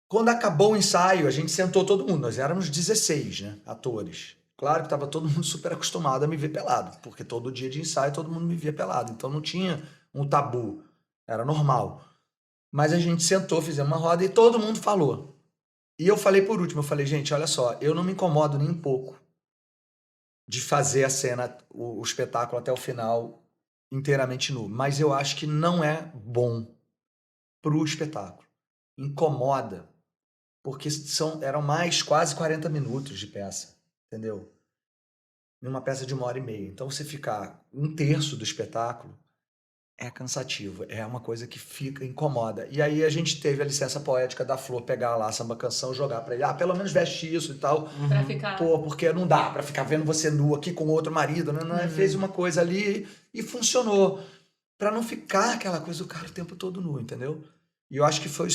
Quando acabou o ensaio, a gente sentou todo mundo. Nós éramos 16, né, atores. Claro que estava todo mundo super acostumado a me ver pelado, porque todo dia de ensaio todo mundo me via pelado. Então não tinha um tabu, era normal. Mas a gente sentou, fizemos uma roda e todo mundo falou. E eu falei por último, eu falei, gente, olha só, eu não me incomodo nem um pouco de fazer a cena, o espetáculo até o final inteiramente nu. Mas eu acho que não é bom pro espetáculo. Incomoda, porque eram mais quase 40 minutos de peça. Entendeu? Numa peça de 1h30. Então, você ficar 1/3 do espetáculo é cansativo. É uma coisa que incomoda. E aí a gente teve a licença poética da Flor pegar lá a samba canção, jogar pra ele. Pelo menos veste isso e tal. Pra ficar. Pô, porque não dá pra ficar vendo você nu aqui com outro marido. Né? Fez uma coisa ali e funcionou. Pra não ficar aquela coisa do cara o tempo todo nu, entendeu? E eu acho que foi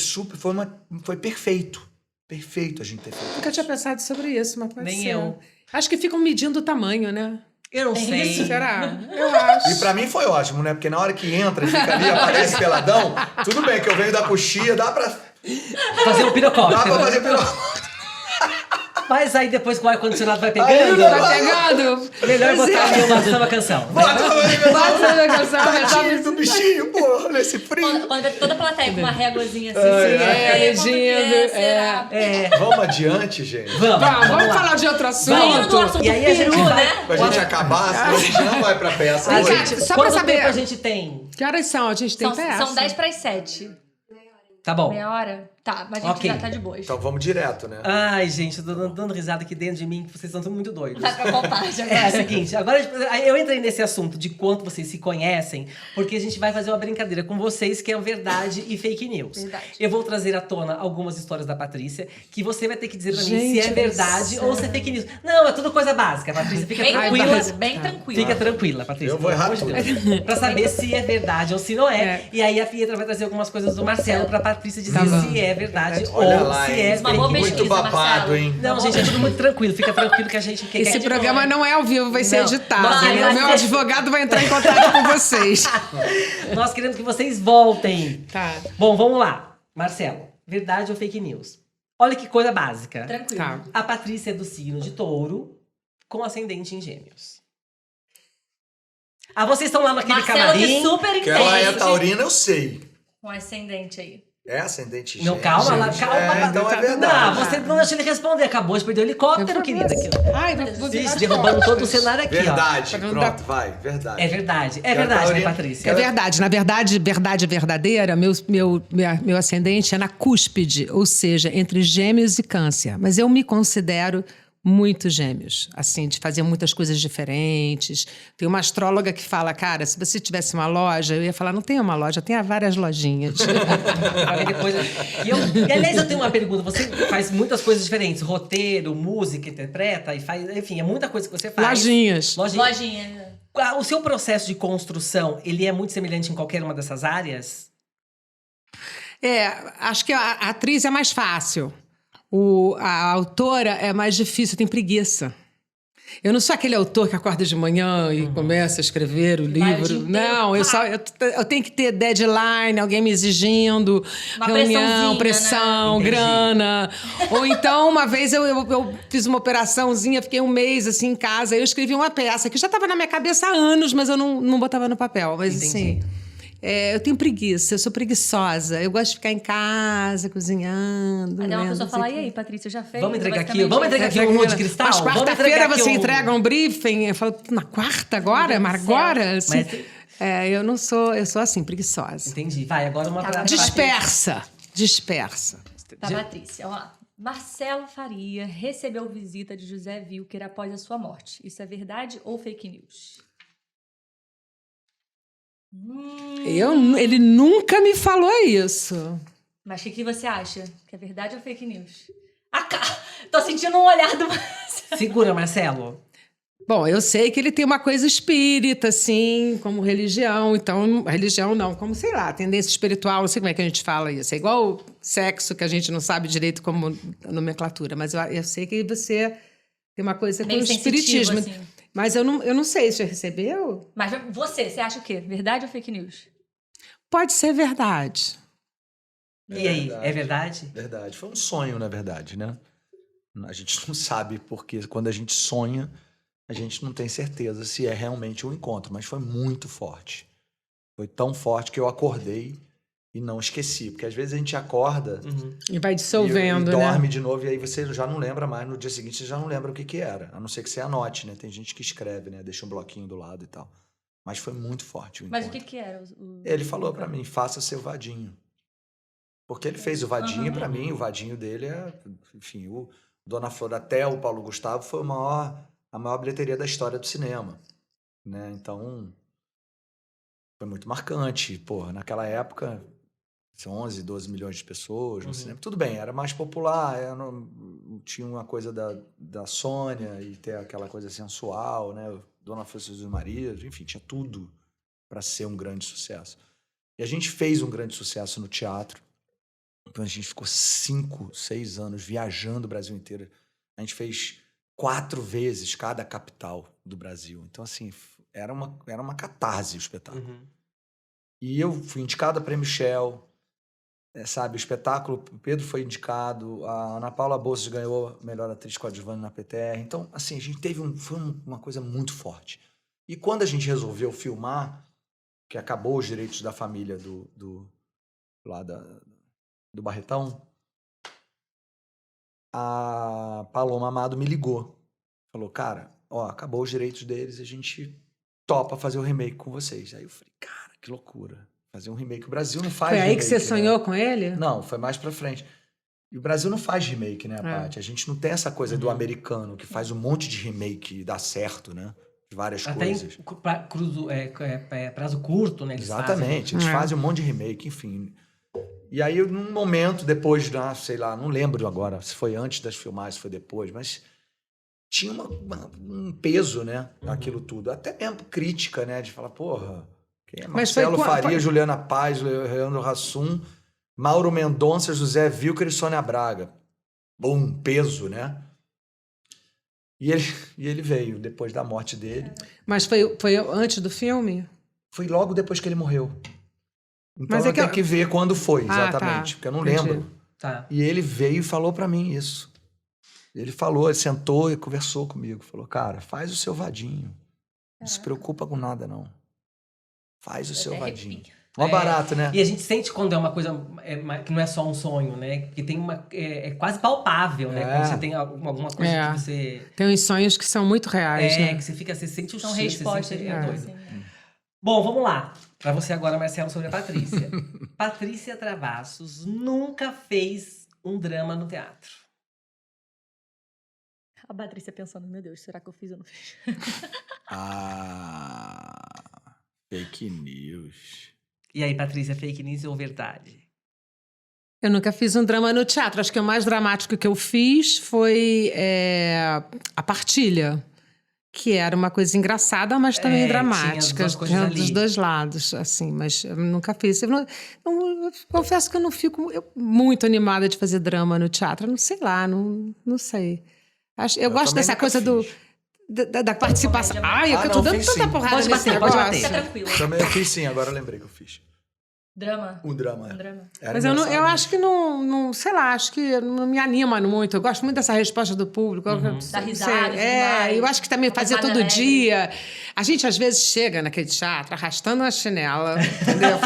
perfeito. Perfeito a gente ter feito. Nunca tinha pensado sobre isso, mas pode Nem ser. eu. Acho que ficam medindo o tamanho, né? Eu não sei. Isso, será? Eu acho. E pra mim foi ótimo, né? Porque na hora que entra e fica ali, aparece peladão, tudo bem que eu venho da coxia, dá pra Fazer um pirocóptero. fazer pelo... Mas aí depois que o ar-condicionado vai Aí, pegando, não, Tá pegando? melhor botar ali uma samba canção. Bota Bota na canção, tadinho do bichinho, pô, nesse frio. Quando vê toda a plateia com uma réguazinha assim. Vamos adiante, gente. Vamos falar de outro Saindo do assunto. assunto E aí a gente peru, vai- né? Pra gente acabar, senão a gente não vai pra peça. A hoje. gente, Só pra quanto saber. tempo a gente tem? Que horas são? A gente tem peça. São 10:07. Tá bom. Meia hora? Tá, mas a gente Ok. já tá de boas. Então vamos direto, né? Ai, gente, eu tô dando risada aqui dentro de mim, que vocês estão muito doidos. Vai pra qual parte agora? É o seguinte, agora eu entrei nesse assunto de quanto vocês se conhecem, porque a gente vai fazer uma brincadeira com vocês que é verdade e fake news. Verdade. Eu vou trazer à tona algumas histórias da Patrícia, que você vai ter que dizer pra mim Gente se é do verdade céu. ou se é fake news. Não, é tudo coisa básica, Patrícia, fica Bem tranquila. tranquila, bem tranquila. Fica tranquila, Patrícia. Eu vou pelo errar amor de tudo. Deus. Pra saber se é verdade ou se não é. É. E aí a Pietra vai trazer algumas coisas do Marcelo pra Patrícia dizer Tá bom. se é verdade Olha ou lá, se hein? é Uma boa fake news. Muito pesquisa, babado, Marcelo. hein? Não, gente, é tudo muito tranquilo. Fica tranquilo que a gente quer Esse programa não é ao vivo, vai ser Não. editado. Vai, né? vai O meu ser. advogado vai entrar em contato com vocês. Nós queremos que vocês voltem. Tá. Bom, vamos lá. Marcelo, verdade ou fake news? Olha que coisa básica. Tranquilo. Tá. A Patrícia é do signo de Touro, com ascendente em Gêmeos. Vocês estão lá naquele Marcelo camarim. que super Que ela é intenso. taurina, eu sei. Com ascendente aí. É ascendente Gêmeos? Não, calma lá, calma. Então é Não, verdade. você não deixa ele responder. Acabou de perder o helicóptero, querida. Aqui, ó. Ai, vou virar Ixi, as derrubando todo o costas. cenário aqui, Verdade, Pra não pronto, dar- vai, verdade. ó. É verdade, né, Patrícia? É verdade. Na verdade, verdade verdadeira, meu ascendente é na cúspide, ou seja, entre Gêmeos e Câncer. Mas eu me considero muito Gêmeos, assim, de fazer muitas coisas diferentes. Tem uma astróloga que fala, cara, se você tivesse uma loja, eu ia falar, não tem uma loja, tem várias lojinhas. Aí depois, e aliás, eu tenho uma pergunta. Você faz muitas coisas diferentes. Roteiro, música, interpreta, e faz, enfim, é muita coisa que você faz. Lojinhas. Lojinha. O seu processo de construção, ele é muito semelhante em qualquer uma dessas áreas? Acho que a atriz é mais fácil. A autora é mais difícil, tem preguiça. Eu não sou aquele autor que acorda de manhã e começa a escrever o Vai o livro. dia inteiro, Não, eu tenho que ter deadline, alguém me exigindo, Uma reunião, pressãozinha, pressão, né? grana. Ou então, uma vez eu fiz uma operaçãozinha, fiquei um mês assim em casa, eu escrevi uma peça que já estava na minha cabeça há anos, mas eu não botava no papel. Mas Entendi. assim, eu tenho preguiça, eu sou preguiçosa. Eu gosto de ficar em casa, cozinhando. Aí uma lendo, pessoa não sei fala, o e quê. aí, Patrícia, já fez? Vamos entregar aqui, Basicamente vamos isso. entregar aqui um monte de cristal? Mas Vamos quarta-feira entregar aqui você um- entrega um briefing. Eu falo, na quarta agora? Meu Mas Deus do céu. agora? Assim, Mas- eu não sou, eu sou assim, preguiçosa. Entendi. Vai, agora uma pra... Dispersa. Tá, Patrícia, ó. Marcelo Faria recebeu visita de José Wilker após a sua morte. Isso é verdade ou fake news? Ele nunca me falou isso. Mas o que você acha? Que é verdade ou fake news? Tô sentindo um olhar do Marcelo. Segura, Marcelo. Bom, eu sei que ele tem uma coisa espírita, assim, como religião. Então, religião não, como, sei lá, tendência espiritual, não sei como é que a gente fala isso. É igual sexo, que a gente não sabe direito como nomenclatura. Mas eu sei que você tem uma coisa Meio com o sensitivo, espiritismo. assim. Mas eu não sei, você recebeu? Mas você acha o quê? Verdade ou fake news? Pode ser verdade. E aí, é verdade? Verdade. Foi um sonho, na verdade, né? A gente não sabe porque quando a gente sonha, a gente não tem certeza se é realmente um encontro, mas foi muito forte. Foi tão forte que eu acordei e não esqueci, porque às vezes a gente acorda E vai dissolvendo, e dorme né? de novo e aí você já não lembra mais, no dia seguinte você já não lembra o que era, a não ser que você anote, né? Tem gente que escreve, né? Deixa um bloquinho do lado e tal. Mas foi muito forte o Mas o encontro. que era? Ele falou pra mim, faça seu vadinho. Porque ele fez o vadinho, pra mim, o vadinho dele é, enfim, o Dona Flor até o Paulo Gustavo foi a maior bilheteria da história do cinema, né? Então, foi muito marcante. Pô, naquela época, 11, 12 milhões de pessoas no cinema. Tudo bem, era mais popular, tinha uma coisa da Sônia e ter aquela coisa sensual, né? Dona Flor e seus maridos, enfim, tinha tudo para ser um grande sucesso. E a gente fez um grande sucesso no teatro. Então a gente ficou 5, 6 anos viajando o Brasil inteiro. A gente fez 4 vezes cada capital do Brasil. Então, assim, era uma catarse o espetáculo. E eu fui indicado a Prêmio Shell, sabe? O espetáculo, o Pedro foi indicado, a Ana Paula Bolsas ganhou melhor atriz coadjuvante na PTR. Então, assim, a gente foi uma coisa muito forte. E quando a gente resolveu filmar, que acabou os direitos da família do Barretão, a Paloma Amado me ligou. Falou, cara, ó, acabou os direitos deles, a gente topa fazer o remake com vocês. Aí eu falei, cara, que loucura. Fazer um remake. O Brasil não faz Foi aí remake, que você né? sonhou com ele? Não, foi mais pra frente. E o Brasil não faz remake, né, Paty? A gente não tem essa coisa do americano, que faz um monte de remake e dá certo, né? De várias Até coisas. prazo curto, né? Eles Exatamente, eles fazem um monte de remake, enfim. E aí, num momento, depois, sei lá, não lembro agora se foi antes das filmagens, se foi depois, mas tinha um peso, né? Aquilo tudo. Até mesmo crítica, né? De falar, porra, quem é Mas foi Marcelo Faria, foi- Juliana Paz, Leandro Hassum, Mauro Mendonça, José Wilker e Sônia Braga. Bom, peso, né? E ele veio depois da morte dele. Mas foi antes do filme? Foi logo depois que ele morreu. Então Mas eu é que tenho que ver quando foi, Ah, exatamente. tá. Porque eu não Entendi. lembro. Tá. E ele veio e falou pra mim isso. Ele falou, ele sentou e conversou comigo. Falou, cara, faz o seu vadinho. Não se preocupa com nada, não. Faz o seu até vadinho. arrepio. Mó barato, né? E a gente sente quando é uma coisa que não é só um sonho, né? Que tem é quase palpável, né? Quando você tem alguma coisa que você... Tem uns sonhos que são muito reais, né? que você sente o São cheiro, respostas, você sente, né? doido. Assim, né? Bom, vamos lá. Pra você agora, Marcelo, sobre a Patrícia. Patrícia Travassos nunca fez um drama no teatro. A Patrícia pensando, meu Deus, será que eu fiz ou não fiz? Fake news. E aí, Patrícia, fake news ou verdade? Eu nunca fiz um drama no teatro. Acho que o mais dramático que eu fiz foi A Partilha, que era uma coisa engraçada, mas também dramática. Tinha as duas coisas ali. Dos dois lados, assim. Mas eu nunca fiz. Eu confesso que eu não fico muito animada de fazer drama no teatro. Eu não sei lá, não sei. Eu gosto dessa coisa da participação. Eu tô dando tanta porrada Pode nesse bater, pode negócio. Fica tranquila. Também eu fiz sim, agora eu lembrei que eu fiz. Drama? Um drama. Um drama. Era Mas engraçado, eu né? acho que não, sei lá, acho que não me anima muito. Eu gosto muito dessa resposta do público. Dá risada, tudo mais. Eu acho que também fazia Coisa todo alegre. dia. A gente às vezes chega naquele teatro arrastando uma chinela, entendeu?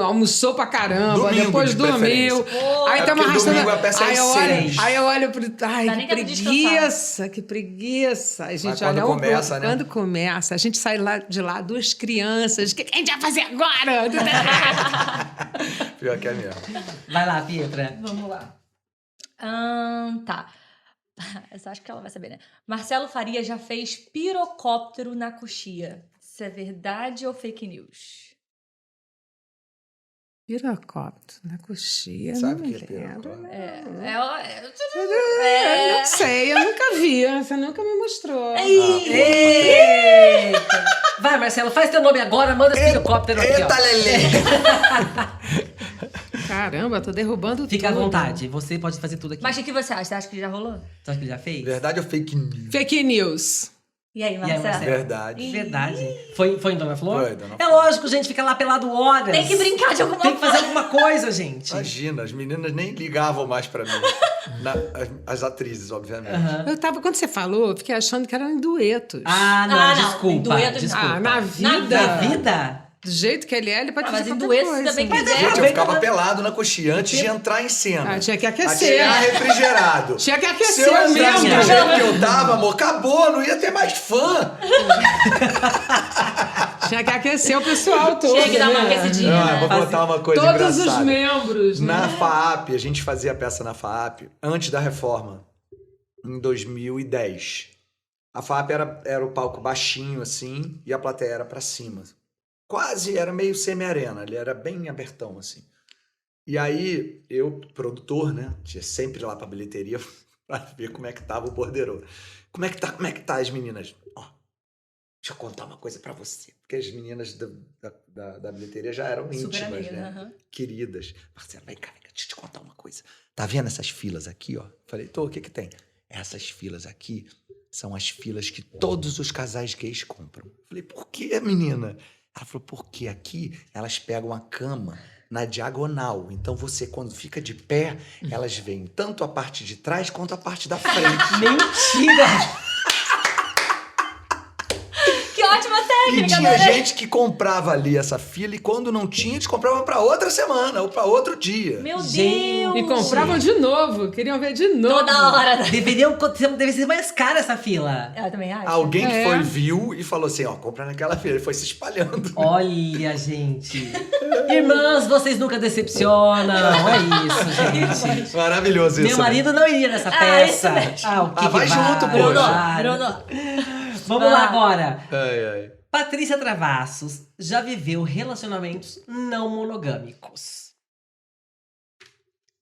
Almoçou pra caramba, Domingo, depois de dormiu. Pô, Aí estamos porque arrastando. domingo a peça é às 6. Aí eu olho pro. Ai, Dá que nem tempo de preguiça, que preguiça. A gente quando olha começa, né? quando começa, a gente sai de lá, duas crianças. O que a gente vai fazer agora? Pior que é mesmo. Vai lá, Pietra. Vamos lá. Tá. Essa acho que ela vai saber, né? Marcelo Faria já fez pirocóptero na coxia. Isso é verdade ou fake news? Pirocóptero na coxia. Sabe não o que é lembro, pirocóptero? né? É. Não sei, eu nunca vi. Você nunca me mostrou. Eita! Vai, Marcelo, faz teu nome agora, manda esse helicóptero aqui, Eita, ó. Lelê! Caramba, tô derrubando Fica à tudo. vontade, você pode fazer tudo aqui. Mas o que você acha? Você acha que já rolou? Você acha que ele já fez? Verdade ou fake news? Fake news. E aí, Marcelo? Marcelo? Verdade. Verdade. Foi em Dona Flor? Foi, Dona É Flor. lógico, gente, fica lá pelado horas. Tem que brincar de alguma Tem que fazer forma. alguma coisa, gente. Imagina, as meninas nem ligavam mais pra mim. As atrizes, obviamente. Quando você falou, eu fiquei achando que eram em duetos. Ah, não, Ah, não. desculpa. Dueto, desculpa. Ah, na vida. Na vida? Do jeito que ele pode mas fazer em qualquer duetos coisa. também Mas quiser. Gente, eu Vem ficava com- pelado na coxinha antes de entrar em cena. Tinha que Até aquecer. chegar refrigerado. Tinha que Se aquecer eu entrasse mesmo. do jeito que eu tava, amor, acabou, não ia ter mais fã. Tinha que aquecer o pessoal todo. Tinha que dar uma né? aquecidinha, Ah, né? vou contar uma coisa Todos engraçada. os membros, né? Na FAAP, a gente fazia a peça na FAAP antes da reforma, em 2010. A FAAP era o palco baixinho, assim, e a plateia era pra cima. Quase, era meio semi-arena, ele era bem abertão, assim. E aí, eu, produtor, né, tinha sempre lá pra bilheteria pra ver como é que tava o borderô. Como é que tá as meninas? Ó, deixa eu contar uma coisa pra você. Porque as meninas da bilheteria já eram Super íntimas, amigas, né? aham. Queridas. Marcelo, vem cá, deixa eu te contar uma coisa. Tá vendo essas filas aqui, ó? Falei, o que tem? Essas filas aqui são as filas que todos os casais gays compram. Falei, por que, menina? Ela falou, porque aqui elas pegam a cama na diagonal. Então você, quando fica de pé, elas veem tanto a parte de trás quanto a parte da frente. Mentira! Que ótima E técnica, tinha adorei. gente que comprava ali essa fila e quando não tinha, eles compravam pra outra semana ou pra outro dia. Meu Gente. Deus! E compravam de novo, queriam ver de novo. Toda hora. Deve ser mais cara essa fila. Eu também acho. Alguém que É. foi, viu e falou assim, ó, compra naquela fila. Ele foi se espalhando. Olha, gente. Irmãs, vocês nunca decepcionam. É isso, gente. Maravilhoso isso. Meu né? marido não iria nessa Ah, peça. isso mesmo. Ah, o que vai que junto, vai? Bruno, poxa. Bruno. Vamos lá agora. Ai, ai. Patrícia Travassos já viveu relacionamentos não monogâmicos.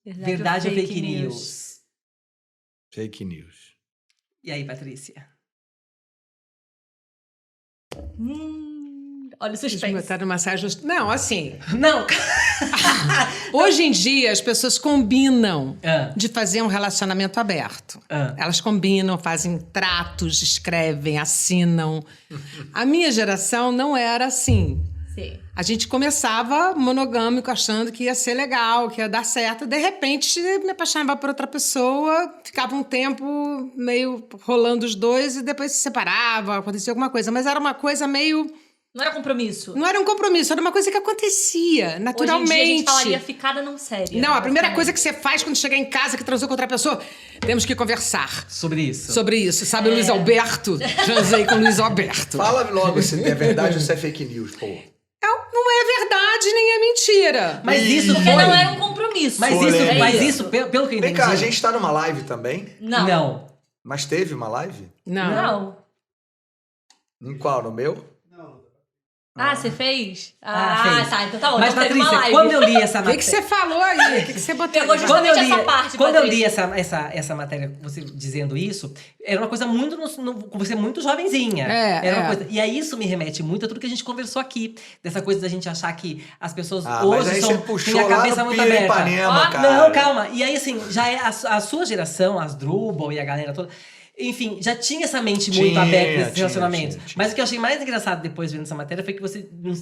Verdade ou fake news? Fake news. E aí, Patrícia? Olha o Eles suspense. botaram massagem. Não, assim, Não! hoje em dia as pessoas combinam Ah. de fazer um relacionamento aberto. Ah. Elas combinam, fazem tratos, escrevem, assinam. A minha geração não era assim. Sim. A gente começava monogâmico, achando que ia ser legal, que ia dar certo. De repente, me apaixonava por outra pessoa, ficava um tempo meio rolando os dois e depois se separava, acontecia alguma coisa. Mas era uma coisa meio Não era compromisso. Não era um compromisso, era uma coisa que acontecia naturalmente. Hoje em dia a gente falaria ficada não séria. Não, a primeira coisa que você faz quando chegar em casa que transou com outra pessoa, temos que conversar. Sobre isso. Sobre isso. Sabe, Luiz Alberto? Transei com Luiz Alberto. Fala logo se é verdade ou se é fake news, pô. Não é verdade nem é mentira. Mas isso Porque foi... não era um compromisso. Mas isso, pelo que eu entendi... Vem cá, a gente tá numa live também? Não. Mas teve uma live? Não. Em qual? No meu? Ah, você fez? fez. Tá. Então tá bom. Mas, Então teve uma Patrícia, live. quando eu li essa O matéria... que você falou aí? O que você botou Pegou aí? justamente essa parte, Quando eu Patrícia. li essa matéria, você dizendo isso, era uma coisa muito, com você muito jovenzinha. É, Era uma é. coisa, e aí isso me remete muito a tudo que a gente conversou aqui. Dessa coisa da gente achar que as pessoas Mas hoje aí você têm puxou a cabeça lá no muito Pira aberta. Ipanema, Ó, cara. Não, calma. E aí, assim, já é a sua geração, as Drubal e a galera toda... Enfim, já tinha essa mente muito Tinha, aberta nesses tinha. relacionamentos. Mas o que eu achei mais engraçado depois vendo essa matéria foi que você... Não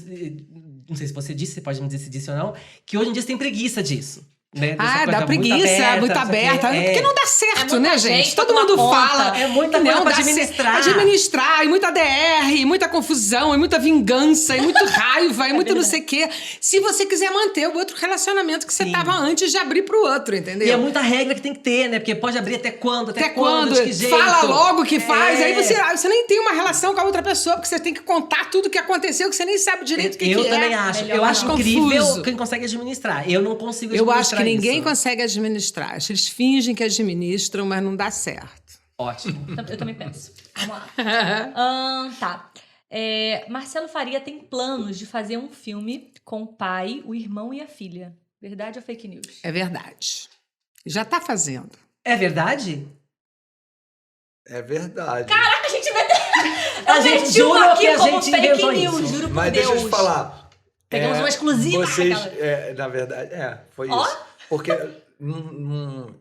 sei se você disse, você pode me dizer se disse ou não, que hoje em dia você tem preguiça disso. Né? Dessa coisa dá preguiça, muito aberta. Porque não dá certo, muita né, gente gente? pra Todo tomar mundo conta. fala. É muita que coisa não pra dá administrar. certo. Administrar, e muita DR, e muita confusão, e muita vingança, e muito raiva, e muito não sei o quê. Se você quiser manter o outro relacionamento que você Sim. tava antes de abrir pro outro, entendeu? E é muita regra que tem que ter, né? Porque pode abrir até quando, Até quando? de que jeito. Fala logo o que faz. É. Aí você nem tem uma relação com a outra pessoa, porque você tem que contar tudo o que aconteceu, que você nem sabe direito o que Eu que também é. acho. Melhor Eu acho não. incrível Confuso. quem consegue administrar. Eu não consigo Eu administrar acho que ninguém isso. consegue administrar. Eles fingem que administram, mas não dá certo. Ótimo. Eu também penso. Vamos lá. Tá. Marcelo Faria tem planos de fazer um filme com o pai, o irmão e a filha. Verdade ou fake news? É verdade. Já tá fazendo. É verdade? É verdade. Caraca, a gente meteu. A Eu gente meti uma jura aqui que a como gente fake inventou news, isso. juro por Mas Deus. deixa eu te falar. Pegamos uma exclusiva. Vocês, Aquela- na verdade, foi Ó. isso. Porque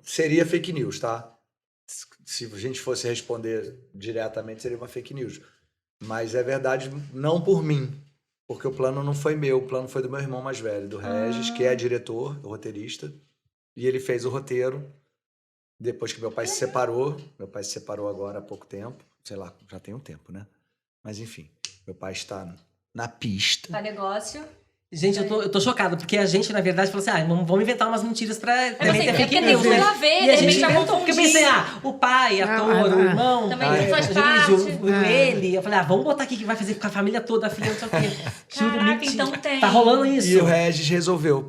seria fake news, tá? Se a gente fosse responder diretamente, seria uma fake news. Mas é verdade, não por mim. Porque o plano não foi meu, o plano foi do meu irmão mais velho, do Regis, que é diretor, roteirista. E ele fez o roteiro depois que meu pai se separou. Meu pai se separou agora há pouco tempo. Sei lá, já tem um tempo, né? Mas enfim, meu pai está na pista. Tá negócio. Gente, eu tô chocado, porque a gente, na verdade, falou assim: vamos inventar umas mentiras pra também ter assim, fake porque tem news, tudo né? a ver, E de a gente repente vai inventou, porque eu pensei, o pai, ator, o irmão, Também a faz gente parte. ele. Eu falei, vamos botar aqui que vai fazer com a família toda, a filha, não sei o quê. Juro, Caraca, mentira. então tem. Tá rolando isso. E o Regis resolveu,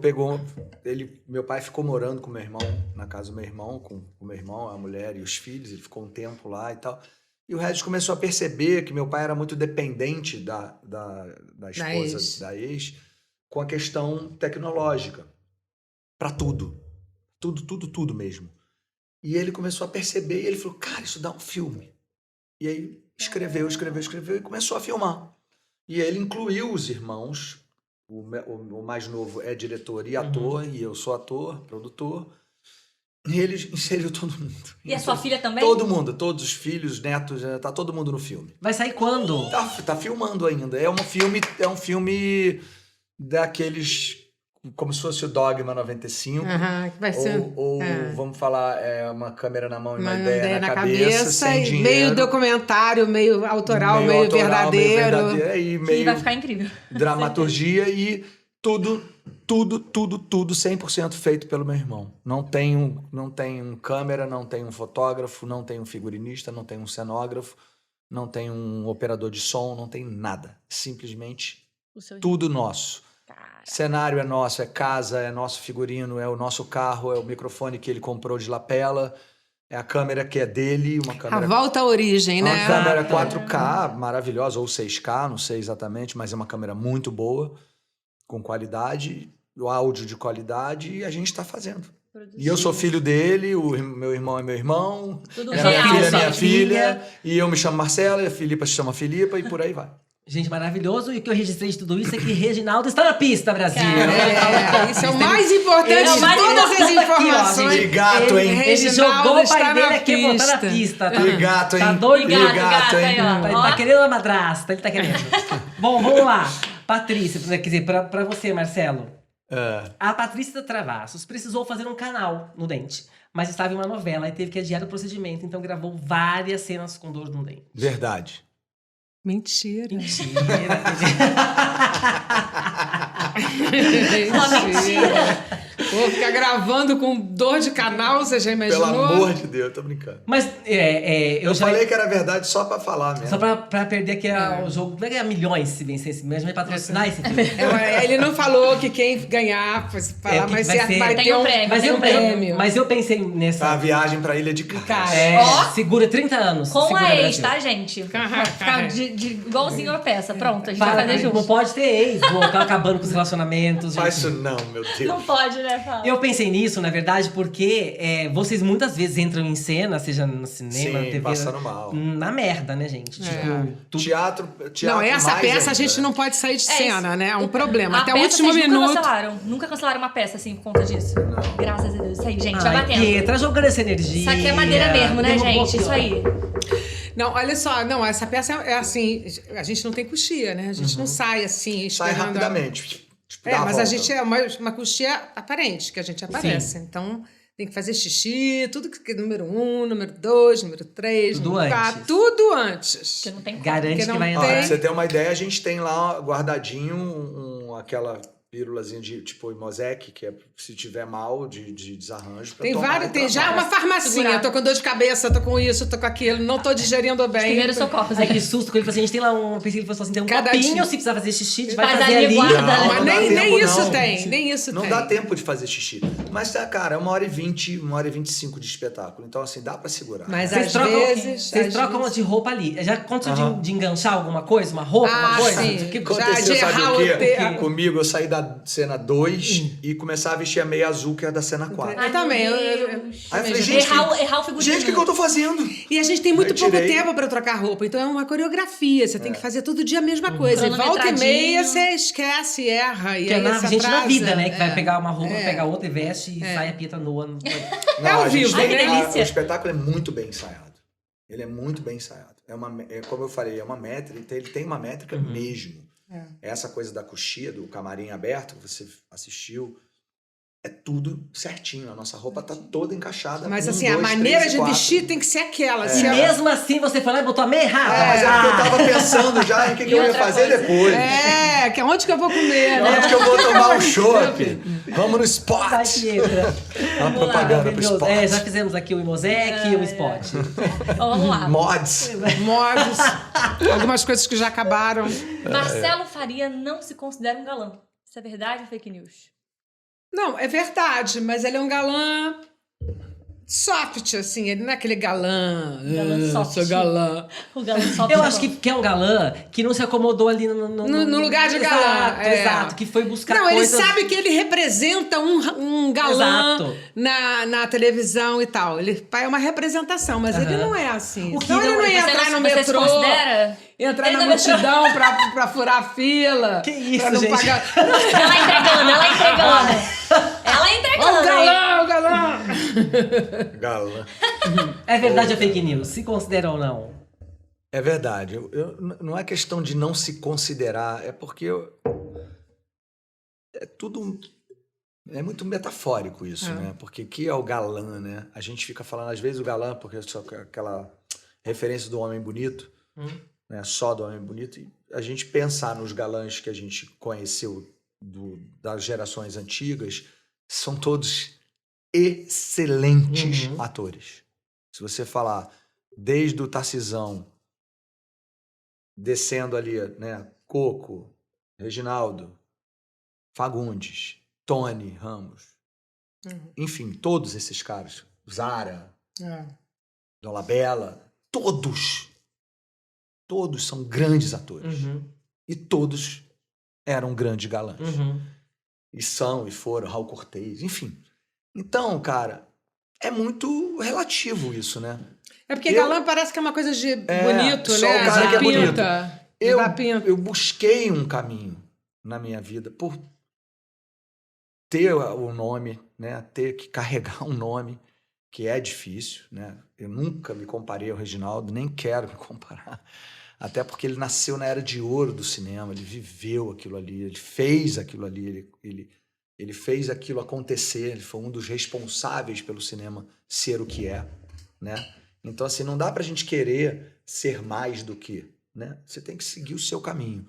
meu pai ficou morando com meu irmão, na casa do meu irmão, com o meu irmão, a mulher e os filhos, ele ficou um tempo lá e tal. E o Regis começou a perceber que meu pai era muito dependente da esposa, da ex, com a questão tecnológica. Pra tudo. Tudo mesmo. E ele começou a perceber e ele falou, cara, isso dá um filme. E aí escreveu e começou a filmar. E ele incluiu os irmãos. O mais novo é diretor e ator, e eu sou ator, produtor. E ele inseriu todo mundo. E a sua filha também? Todo mundo, todos os filhos, netos, tá todo mundo no filme. Vai sair quando? Tá filmando ainda. É um filme daqueles, como se fosse o Dogma 95. Que vai ser. Vamos falar, uma câmera na mão e uma ideia na cabeça, sem e dinheiro. meio documentário, meio autoral, meio verdadeiro. E Que meio vai ficar incrível. dramaturgia e tudo 100% feito pelo meu irmão. Não tem um câmera, não tem um fotógrafo, não tem um figurinista, não tem um cenógrafo, não tem um operador de som, não tem nada. Simplesmente tudo nosso. Cenário é nosso, é casa, é nosso figurino, é o nosso carro, é o microfone que ele comprou de lapela, é a câmera que é dele, uma câmera... A volta à origem, né? Uma câmera 4K maravilhosa, ou 6K, não sei exatamente, mas é uma câmera muito boa, com qualidade, o áudio de qualidade, e a gente está fazendo. E eu sou filho dele, meu irmão é meu irmão, Tudo a minha real, filha é minha gente. filha, e eu me chamo Marcela, e a Filipa se chama Filipa, e por aí vai. Gente, maravilhoso. E o que eu registrei de tudo isso é que Reginaldo está na pista, Brasil. Isso é o mais importante Ele é o de mais todas as importante aqui, ó, informações. gente. Que gato, hein? Ele Reginaldo jogou o está pai dele na aqui, botar na pista. pista. Que gato, hein? Tá doido? Que gato, hein? aí, ó. Ele tá querendo uma madrasta, ele tá querendo. Bom, vamos lá. Patrícia, quer dizer, pra você, Marcelo. A Patrícia Travassos precisou fazer um canal no dente, mas estava em uma novela e teve que adiar o procedimento, então gravou várias cenas com dor no dente. Verdade. Mentira. Mentira. Mentira. Vou ficar gravando com dor de canal, você já imaginou? Pelo amor de Deus, tô brincando. Mas Eu falei que era verdade só pra falar mesmo. Só pra perder aqui o jogo. Vai ganhar milhões se vencer esse mesmo, vai patrocinar esse filme. Ele não falou que quem ganhar, falar mais certo, vai ter um prêmio. Mas eu pensei nessa. Tá, a viagem pra Ilha de Caras. Segura 30 anos. Com segura a ex, Brasil. tá, gente? Vai ficar igualzinho a peça. Pronto, a gente vai fazer junto. Não pode ter ex, vou ficar acabando com os relacionamentos. Faz isso não, meu Deus. Não pode, né, Fala? Eu pensei nisso, na verdade, porque vocês muitas vezes entram em cena, seja no cinema, na Sim, TV. passando mal. Na merda, né, gente? Tipo, Teatro Não, essa mais peça ainda, a gente né? não pode sair de cena, né? É um problema. A Até o peça último vocês minuto. Nunca cancelaram uma peça assim por conta disso. Graças a Deus. Isso aí, gente, vai ai, batendo. Pietra, jogando essa energia. Isso aqui é madeira mesmo, né, Derrubou gente? Isso aí. Não, olha só, não, essa peça é assim, a gente não tem coxia, né? A gente não sai assim, Sai esperando. rapidamente. Dá a Mas a volta. gente é uma coxia aparente, que a gente aparece. Então, tem que fazer xixi, tudo que número 1, número 2, número 3, Tudo número 4, antes. tudo antes. Porque não tem como. Garante Porque que não vai tem. Ó, pra entrar. você ter uma ideia, a gente tem lá guardadinho aquela pílulazinha de tipo Imosec, que é se tiver mal de desarranjo. Pra Tem tomar vários, e tem já tratar. uma farmacinha. Segurar. Eu tô com dor de cabeça, tô com isso, tô com aquilo, não tô digerindo bem. Primeiros socorros. Ai, que susto. Quando ele falou assim, a gente tem lá um... Pensei que ele fosse assim, tem um Cada copinho, dia. se precisar fazer xixi, a gente vai Faz fazer ali, ali. guarda. Não, Mas não dá nem tempo, isso não. tem, nem isso Não tem. dá tempo de fazer xixi. Mas, cara, é 1h20, 1h25 de espetáculo. Então, assim, dá pra segurar. Mas Vocês às trocam, vezes... vocês às trocam vezes- de roupa ali. Já aconteceu de enganchar alguma coisa? Uma roupa, uma coisa? sim. Que Aconteceu, de sabe errar o o quê? te- Comigo, eu saí da cena 2 e começar a vestir a meia azul, que é da cena 4. Eu também. Meu eu- Deus. Aí eu falei, gente, Errar o figurino. gente, o que eu tô fazendo? E a gente tem muito Eu pouco tirei. tempo pra trocar roupa, então é uma coreografia. Você tem que fazer todo dia a mesma coisa. E volta e Cronometradinho. meia você esquece, erra. E Que é aí na você gente na atrasa. vida, né? Que vai pegar uma roupa, É. pega outra e veste e sai a Pietra nua. Não, ao a gente vivo, tem- né? Ai, que delícia. O espetáculo é muito bem ensaiado. Ele é muito bem ensaiado. Como eu falei, é uma métrica, ele tem uma métrica mesmo. Essa coisa da coxia, do camarim aberto, que você assistiu, é tudo certinho. A nossa roupa tá toda encaixada. Mas 1, assim, a 2, maneira 3 e de 4. vestir tem que ser aquela. E Se ela- mesmo assim você foi lá e botou a meia errada. Mas é porque eu tava pensando já em que eu ia outra fazer coisa. depois. que onde que eu vou comer, né? Onde que eu vou tomar um chopp? Vamos no Vai, spot. Pietra. Uma propaganda pro Maravilhoso. spot. Já fizemos aqui o Imosec e o Spot. Então, vamos lá. Mods. Modos, algumas coisas que já acabaram. Marcelo Faria não se considera um galã. Isso é verdade ou fake news? Não, é verdade, mas ele é um galã soft, assim. Ele não é aquele galã. Galã soft. Sou galã. O galã só Eu acho que é um galã que não se acomodou ali No lugar de galã. Exato, é. exato. Que foi buscar Não, coisas... ele sabe que ele representa um galã Exato. na televisão e tal. Ele é uma representação, mas ele não é assim. O que Então ele não- não ia Você entrar no você se metrô, considera? entrar Ele na no metrô. multidão pra furar a fila. Que isso, pra não gente? pagar. Ela entregando. Ela entregando, Ó, o hein? galã, o galã! Galã. É verdade ou fake news? Se considera ou não? É verdade. Não é questão de não se considerar, é porque é tudo. É muito metafórico isso, né? Porque que é o galã, né? A gente fica falando, às vezes, o galã, porque é só aquela referência do homem bonito, né? Só do homem bonito. E a gente pensar nos galãs que a gente conheceu das gerações antigas, são todos excelentes atores. Se você falar desde o Tarcisão, descendo ali, né? Coco, Reginaldo, Fagundes, Tony Ramos, enfim, todos esses caras, Zara, Dolabella, todos são grandes atores. E todos eram grandes galãs. E são, e foram, Raul Cortez, enfim. Então, cara, é muito relativo isso, né? É porque galã parece que é uma coisa de bonito, só né? o cara De que é bonito. pinta. De dar pinta. Eu busquei um caminho na minha vida por ter o nome, né? Ter que carregar um nome que é difícil, né? Eu nunca me comparei ao Reginaldo, nem quero me comparar. Até porque ele nasceu na era de ouro do cinema, ele viveu aquilo ali, ele fez aquilo ali, ele fez aquilo acontecer, ele foi um dos responsáveis pelo cinema ser o que é, né? Então, assim, não dá pra gente querer ser mais do que. né? Você tem que seguir o seu caminho.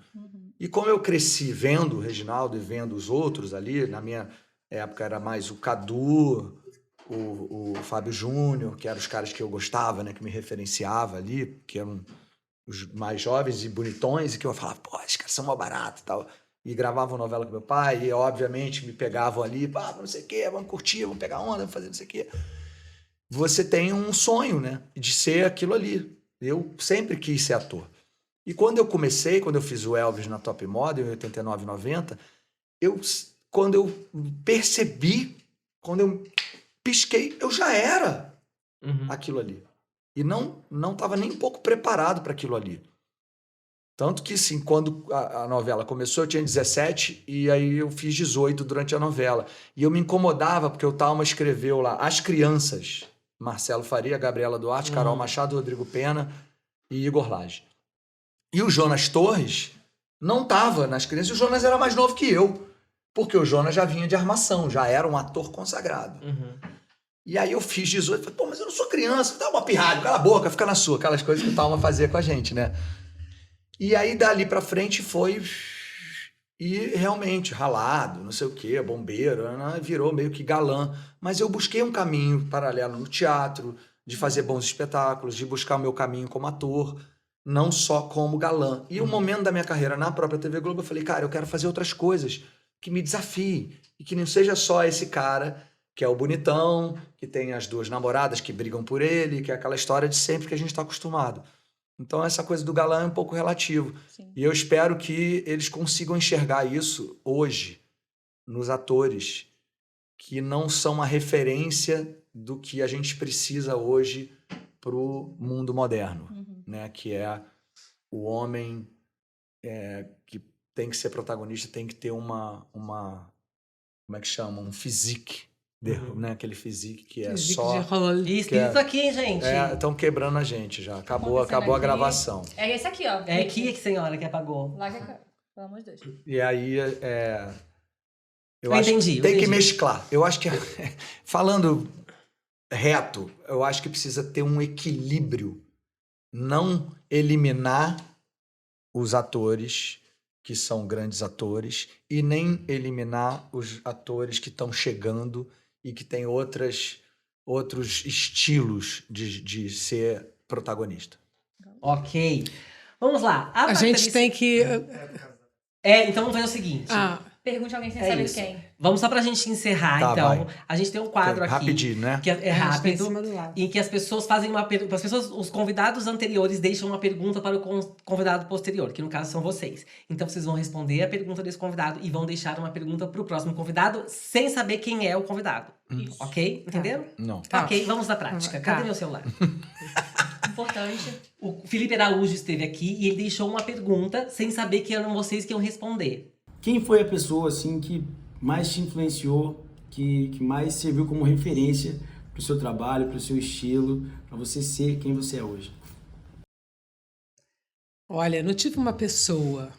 E como eu cresci vendo o Reginaldo e vendo os outros ali, na minha época era mais o Cadu, o Fábio Júnior, que eram os caras que eu gostava, né? Que me referenciava ali, que eram os mais jovens e bonitões, e que eu falava, pô, esses caras são mó barato e tal. E gravavam novela com meu pai, e obviamente me pegavam ali, não sei o quê, vamos curtir, vamos pegar onda, vamos fazer não sei o quê. Você tem um sonho, né? De ser aquilo ali. Eu sempre quis ser ator. E quando eu comecei, quando eu fiz o Elvis na Top Model, em 89, 90, quando eu percebi, quando eu pisquei, eu já era aquilo ali. E não estava nem um pouco preparado para aquilo ali. Tanto que, assim, quando a novela começou, eu tinha 17 e aí eu fiz 18 durante a novela. E eu me incomodava porque o Thalma escreveu lá As Crianças, Marcelo Faria, Gabriela Duarte, Carol Machado, Rodrigo Pena e Igor Lage. E o Jonas Torres não estava nas Crianças, e o Jonas era mais novo que eu, porque o Jonas já vinha de Armação, já era um ator consagrado. E aí eu fiz 18, falei, pô, mas eu não sou criança, dá uma pirralha, cala a boca, fica na sua, aquelas coisas que o Thalma fazia com a gente, né? E aí dali pra frente foi, e realmente, ralado, não sei o quê, bombeiro, virou meio que galã. Mas eu busquei um caminho paralelo no teatro, de fazer bons espetáculos, de buscar o meu caminho como ator, não só como galã. E um momento da minha carreira na própria TV Globo, eu falei, cara, eu quero fazer outras coisas que me desafiem, e que não seja só esse cara que é o bonitão, que tem as duas namoradas que brigam por ele, que é aquela história de sempre que a gente está acostumado. Então essa coisa do galã é um pouco relativo. Sim. E eu espero que eles consigam enxergar isso hoje nos atores que não são a referência do que a gente precisa hoje para o mundo moderno, né? Que é o homem que tem que ser protagonista, tem que ter uma como é que chama? Um physique. Né? Aquele physique que é só... Isso aqui, hein, gente? Estão quebrando a gente já. Acabou a gravação. É esse aqui, ó. É aqui, senhora, que apagou. Lá que é... Pelo amor de Deus. E aí, eu acho entendi, que tem que mesclar. Eu acho que, falando reto, eu acho que precisa ter um equilíbrio. Não eliminar os atores que são grandes atores e nem eliminar os atores que estão chegando e que tem outros estilos de ser protagonista. Ok. Vamos lá. A gente tem que... então vamos fazer o seguinte. Pergunte a alguém sem saber quem. Vamos só pra gente encerrar, tá, então. Vai. A gente tem um quadro aqui. Rapidinho, né? Que é rápido. Em que as pessoas fazem uma pergunta. Os convidados anteriores deixam uma pergunta para o convidado posterior, que no caso são vocês. Então vocês vão responder a pergunta desse convidado e vão deixar uma pergunta pro próximo convidado sem saber quem é o convidado. Ok? Entenderam? Não. Ok, vamos à prática. Cadê meu celular? Importante. O Felipe Araújo esteve aqui e ele deixou uma pergunta sem saber que eram vocês que iam responder. Quem foi a pessoa assim que mais te influenciou, que mais serviu como referência para o seu trabalho, para o seu estilo, para você ser quem você é hoje? Olha, não tive uma pessoa.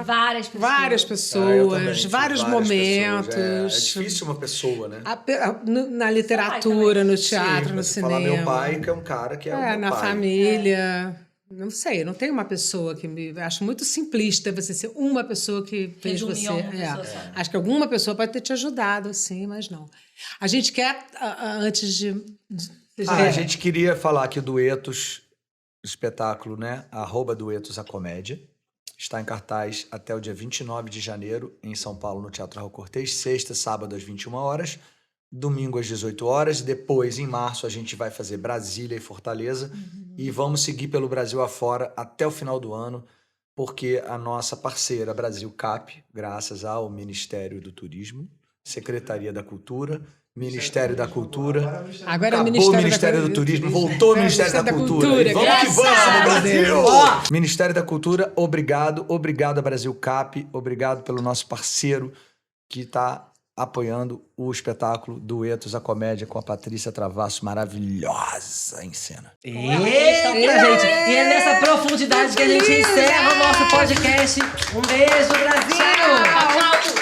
Várias pessoas, vários momentos. É difícil uma pessoa, né? Na literatura, no teatro, no cinema. Falar meu pai, que é um cara que é o meu na pai. Família. Não sei, não tem uma pessoa que me... Acho muito simplista você ser uma pessoa que fez você... Acho que alguma pessoa pode ter te ajudado, sim, mas não. A gente quer, antes de... A gente queria falar aqui do Duetos, espetáculo, né? @Duetos a Comédia. Está em cartaz até o dia 29 de janeiro, em São Paulo, no Teatro Raul Cortez. Sexta, sábado, às 21 horas. Domingo, às 18 horas. Depois, em março, a gente vai fazer Brasília e Fortaleza. E vamos seguir pelo Brasil afora até o final do ano, porque a nossa parceira Brasil Cap, graças ao Ministério do Turismo, Secretaria da Cultura, Ministério da Cultura. Agora acabou o Ministério do Turismo, voltou o Ministério da Cultura. E vamos que vamos, Brasil! Ministério da Cultura, obrigado a Brasil Cap, obrigado pelo nosso parceiro que está apoiando o espetáculo Duetos a Comédia com a Patrícia Travasso, maravilhosa em cena. Eita, gente! E é nessa profundidade que a gente encerra o nosso podcast. Um beijo, Brasil! Tchau!